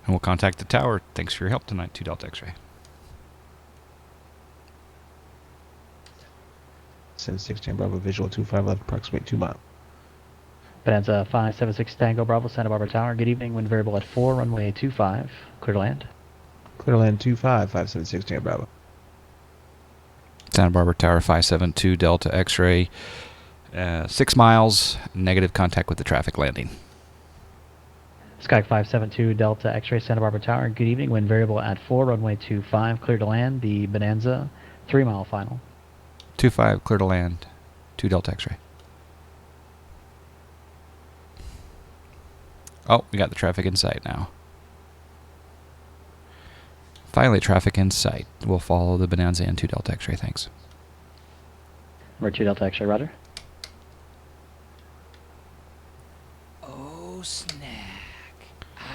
we'll contact the tower. Thanks for your help tonight, 2 Delta X-ray. 716 Bravo, visual 25 left, approximate 2 miles. Bonanza 576 Tango Bravo, Santa Barbara Tower. Good evening, wind variable at 4, runway 25. Clear to land. Clear to land 25, 576 Bravo. Santa Barbara Tower 572 Delta X-ray. 6 miles, negative contact with the traffic landing. Sky 572 Delta X-ray, Santa Barbara Tower. Good evening, wind variable at 4, runway 25. Clear to land. The Bonanza 3 mile final. 25, clear to land, 2 Delta X-ray. Oh, we got the traffic in sight now. Finally, traffic in sight. We'll follow the Bonanza and 2 Delta X-ray, thanks. Number 2 Delta X-ray, roger. Oh, snack.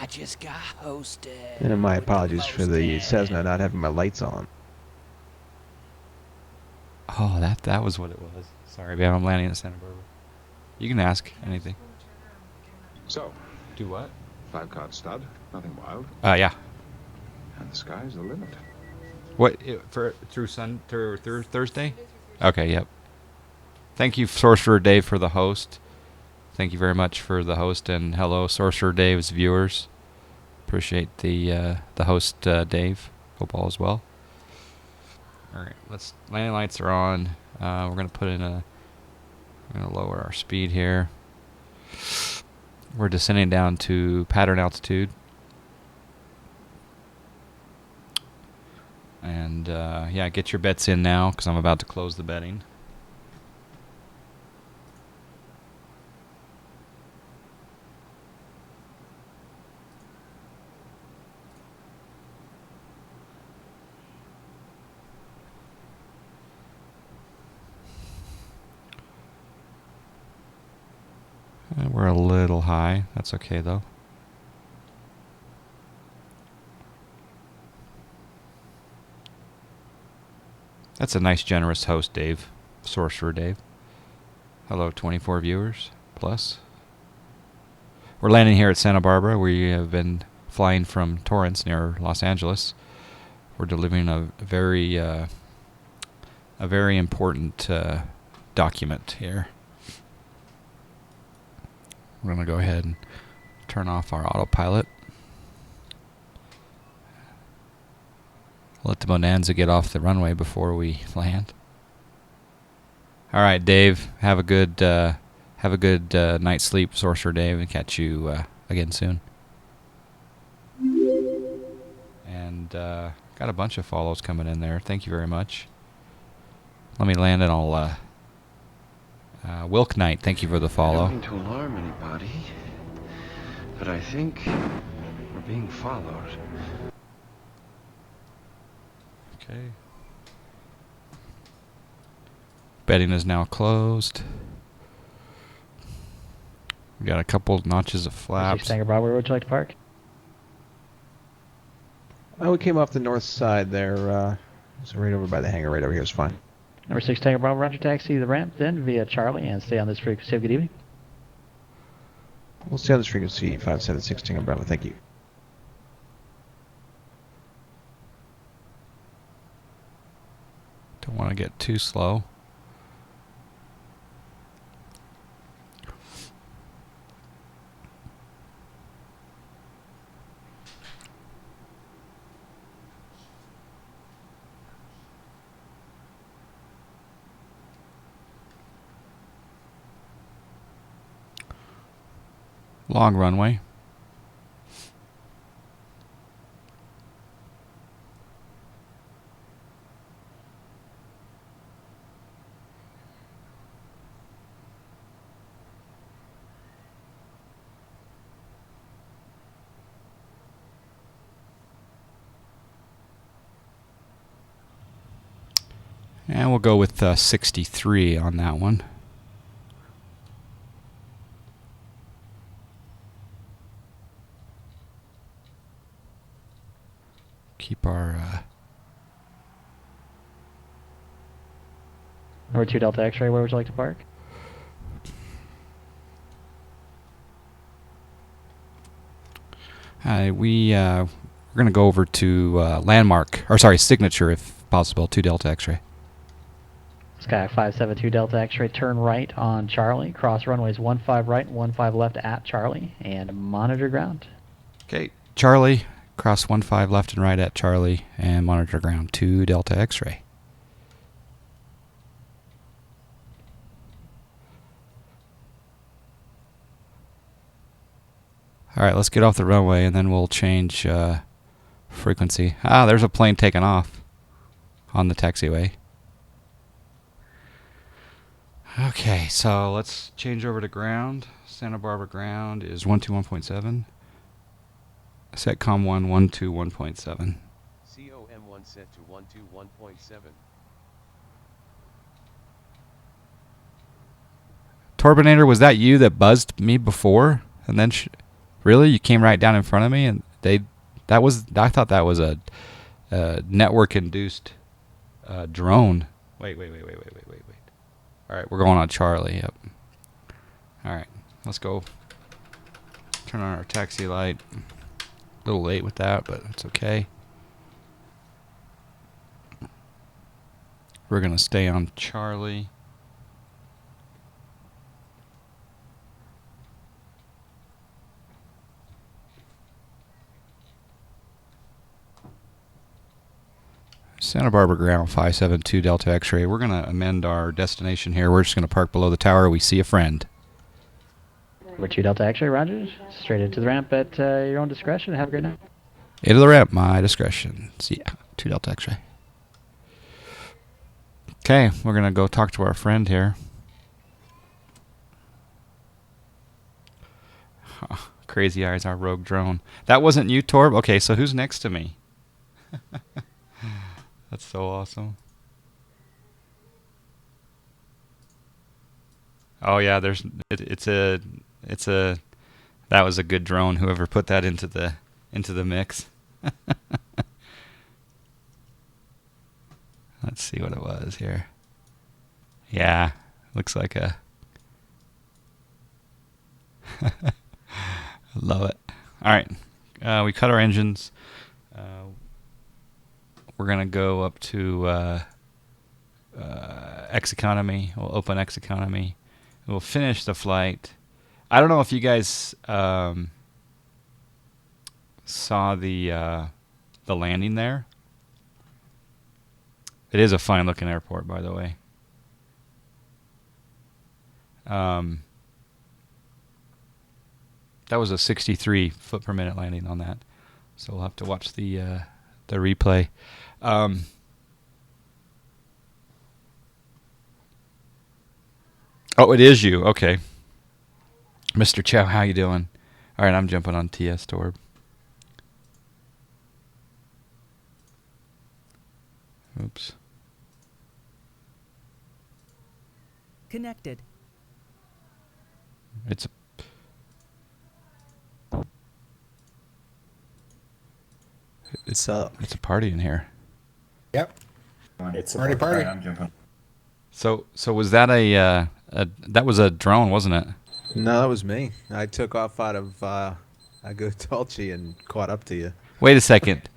I just got hosted. And my apologies for the Cessna not having my lights on. Oh, that was what it was. Sorry, man, I'm landing at Santa Barbara. You can ask anything. So, do what? 5-card stud, nothing wild. Yeah. And the sky's the limit. What through Thursday? Okay, yep. Thank you, Sorcerer Dave, for the host. Thank you very much for the host, and hello, Sorcerer Dave's viewers. Appreciate the host, Dave. Hope all is well. All right, landing lights are on. We're gonna lower our speed here. We're descending down to pattern altitude. And yeah, get your bets in now because I'm about to close the betting. We're a little high. That's okay though. That's a nice generous host, Dave. Sorcerer Dave. Hello, 24 viewers plus. We're landing here at Santa Barbara. We have been flying from Torrance near Los Angeles. We're delivering a very important document here. We're going to go ahead and turn off our autopilot. Let the Bonanza get off the runway before we land. All right, Dave. Have a good night's sleep, Sorcerer Dave, and catch you again soon. And got a bunch of follows coming in there. Thank you very much. Let me land and I'll Wilk Knight, thank you for the follow. I don't mean to alarm anybody, but I think we're being followed. Okay. Betting is now closed. We got a couple notches of flaps. Stanger Bob, where would you like to park? Oh, we came off the north side there, so right over by the hangar right over here is fine. Number 6 Tango Bravo, roger, taxi the ramp, then via Charlie, and stay on this frequency. Have a good evening. We'll stay on this frequency 576 Tango Bravo, thank you. Don't want to get too slow. Long runway. And we'll go with 63 on that one. Keep our... Number 2 Delta X-ray, where would you like to park? We're going to go over to Landmark, or sorry, Signature if possible, 2 Delta X-ray. Sky 572 Delta X-ray, turn right on Charlie, cross runways 15 right and 15 left at Charlie, and monitor ground. Okay, Charlie, cross 15 left and right at Charlie, and monitor ground 2 Delta X-ray. All right, let's get off the runway, and then we'll change frequency. Ah, there's a plane taking off on the taxiway. Okay, so let's change over to ground. Santa Barbara ground is 121.7. Setcom 1, 121.7. COM1 set to 121.7. Turbinator, was that you that buzzed me before? And then, really, you came right down in front of me, and I thought that was a network-induced drone. Wait. All right, we're going on Charlie. Yep. All right, let's go. Turn on our taxi light. A little late with that, but it's okay. We're going to stay on Charlie. Santa Barbara ground 572 Delta X-ray. We're going to amend our destination here. We're just going to park below the tower. We see a friend. Over 2 Delta X-ray, roger. Straight into the ramp at your own discretion. Have a great night. Into the ramp, my discretion. See ya. 2 Delta X-ray. Okay, we're going to go talk to our friend here. Crazy Eyes, our rogue drone. That wasn't you, Torb? Okay, so who's next to me? That's so awesome. Oh yeah, it's a that was a good drone. Whoever put that into the mix. Let's see what it was here. Yeah, looks like a. Love it. All right, we cut our engines. We're gonna go up to FSEconomy. We'll open FSEconomy. We'll finish the flight. I don't know if you guys saw the landing there. It is a fine looking airport, by the way. That was a 63 foot per minute landing on that, so we'll have to watch the replay. Oh, it is you. Okay, Mr. Chow, how you doing? All right, I'm jumping on TS Torb. Oops. Connected. It's a party in here. Yep. It's a party. I'm jumping. So was that that was a drone, wasn't it? No, that was me. I took off out of Agotolchi and caught up to you. Wait a second.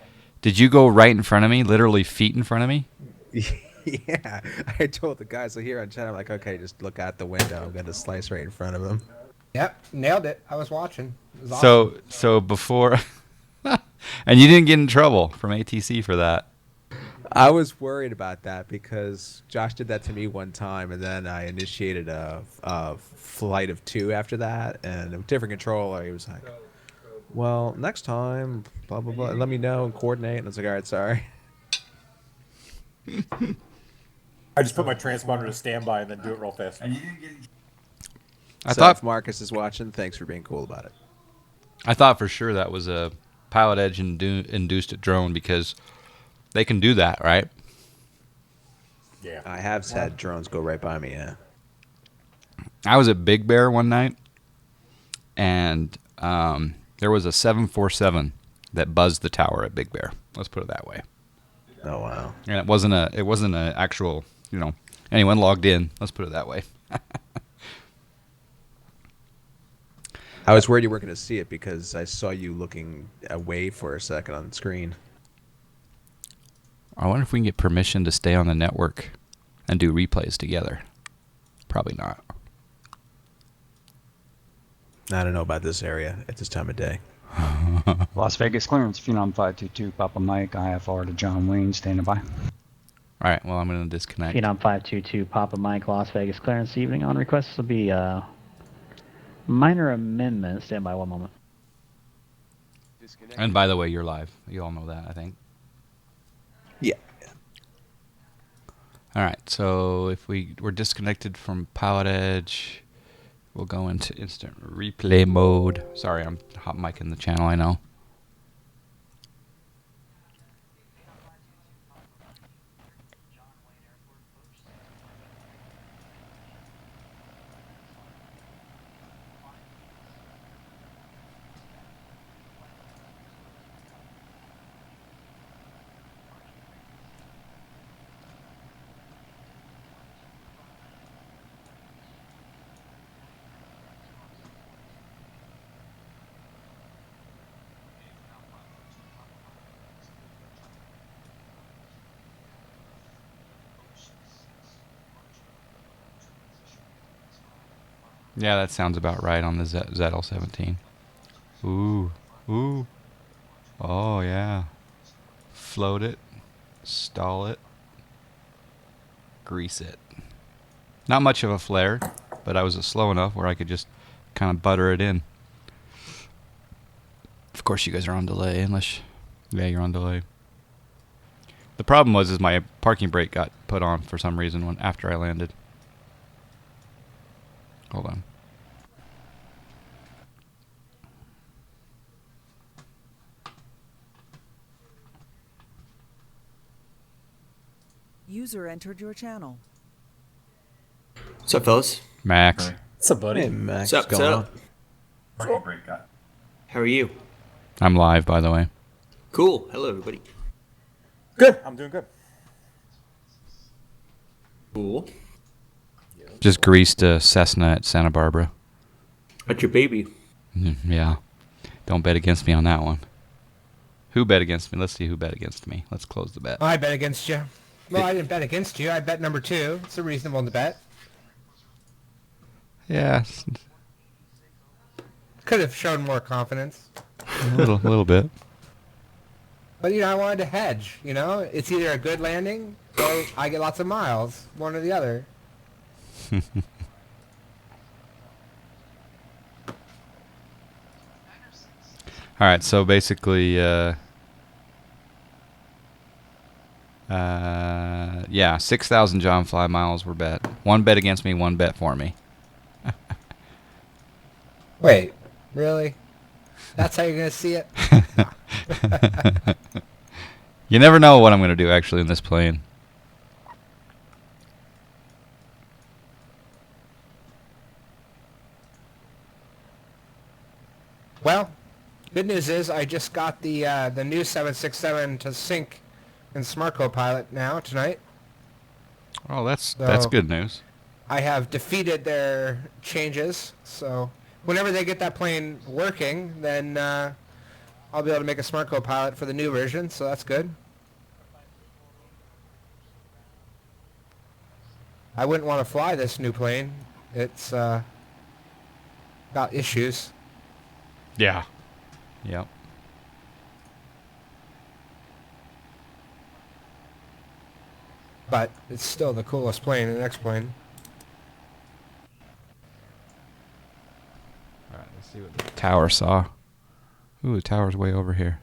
Did you go right in front of me? Literally feet in front of me? Yeah. I told the guys here on chat, I'm like, okay, just look out the window. I'm going to slice right in front of him. Yep, nailed it. I was watching. It was awesome. So before... And you didn't get in trouble from ATC for that. I was worried about that because Josh did that to me one time, and then I initiated a flight of 2 after that, and a different controller. He was like, well, next time, blah, blah, blah, let me know and coordinate. And I was like, all right, sorry. I just put my transponder to standby and then do it real fast. I thought if Marcus is watching, thanks for being cool about it. I thought for sure that was a Pilotedge induced drone because they can do that, right? Yeah. I have had drones go right by me, yeah. I was at Big Bear one night, and there was a 747 that buzzed the tower at Big Bear. Let's put it that way. Oh wow! And it wasn't a actual, anyone logged in. Let's put it that way. I was worried you weren't going to see it because I saw you looking away for a second on the screen. I wonder if we can get permission to stay on the network and do replays together. Probably not. I don't know about this area at this time of day. Las Vegas clearance, Phenom 522, Papa Mike, IFR to John Wayne, standing by. All right, well, I'm going to disconnect. Phenom 522, Papa Mike, Las Vegas clearance evening on request will be minor amendment. Stand by one moment. And by the way, you're live. You all know that, I think. Yeah. All right, so if we're disconnected from Pilotedge, we'll go into instant replay mode. Sorry, I'm hot micing the channel, I know. Yeah, that sounds about right on the ZL-17. Ooh. Ooh. Oh, yeah. Float it. Stall it. Grease it. Not much of a flare, but I was slow enough where I could just kind of butter it in. Of course, you guys are on delay, unless... Yeah, you're on delay. The problem was my parking brake got put on for some reason after I landed. Hold on. User entered your channel. What's up, fellas? Max. What's up, buddy? Hey, Max. What's up? What's going on? Parking brake got. How are you? I'm live, by the way. Cool. Hello, everybody. Good. I'm doing good. Cool. Just greased a Cessna at Santa Barbara. That's your baby. Yeah. Don't bet against me on that one. Who bet against me? Let's see who bet against me. Let's close the bet. I bet against you. Well, I didn't bet against you. I bet number 2. It's a reasonable to bet. Yeah. Could have shown more confidence. A little bit. But, I wanted to hedge, It's either a good landing or I get lots of miles. One or the other. Alright, so basically, yeah, 6,000 John Fly miles were bet. One bet against me, one bet for me. Wait, really? That's how you're going to see it? You never know what I'm going to do, actually, in this plane. Well, good news is I just got the new 767 to sync in Smart Copilot now tonight. Oh, that's good news. I have defeated their changes, so whenever they get that plane working, then I'll be able to make a Smart Copilot for the new version, so that's good. I wouldn't want to fly this new plane. It's got issues. Yeah. Yep. But it's still the coolest plane, the next plane. Alright, let's see what the tower saw. Ooh, the tower's way over here.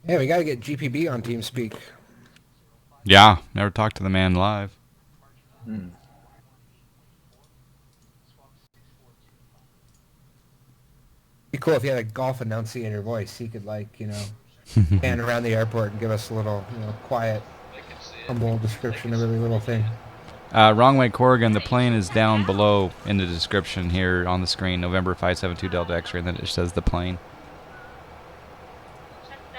Hey, we gotta get GPB on TeamSpeak. Yeah, never talked to the man live. Be cool if you had a golf enunciator voice. He could, pan around the airport and give us a little, quiet, humble description of every little thing. Wrong way, Corrigan. The plane is down below in the description here on the screen. November 572 Delta X-ray, and then it says the plane.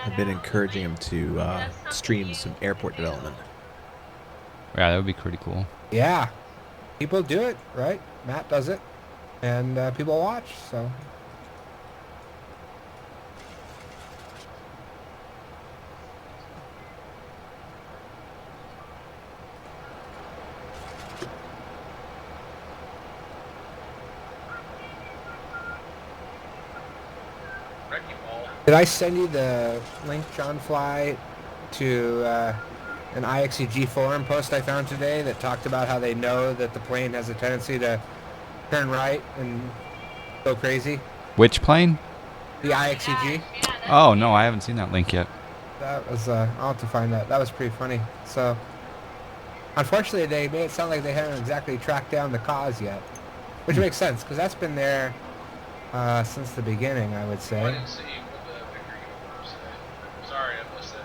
I've been encouraging him to stream some airport development. Yeah, that would be pretty cool. Yeah. People do it, right? Matt does it. And people watch, so... Did I send you the link, John Fly, to an IXEG forum post I found today that talked about how they know that the plane has a tendency to turn right and go crazy? Which plane? The IXEG. Oh, no, I haven't seen that link yet. That was, I'll have to find that. That was pretty funny. So, unfortunately, they made it sound like they haven't exactly tracked down the cause yet. Which makes sense, because that's been there since the beginning, I would say.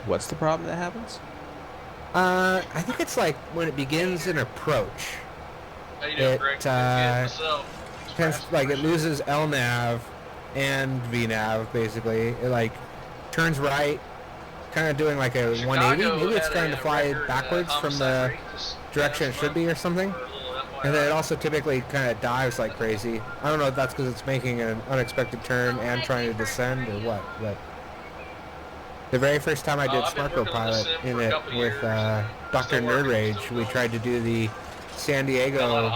What's the problem that happens? I think it's like when it begins an approach. It it loses LNAV and VNAV basically. It turns right, kind of doing like a 180. Maybe it's trying to fly backwards from the direction it should be or something. And then it also typically kind of dives like crazy. I don't know if that's because it's making an unexpected turn and trying to descend or what, but the very first time I did Smart Copilot in it with Dr. Nerd Rage, we tried to do the San Diego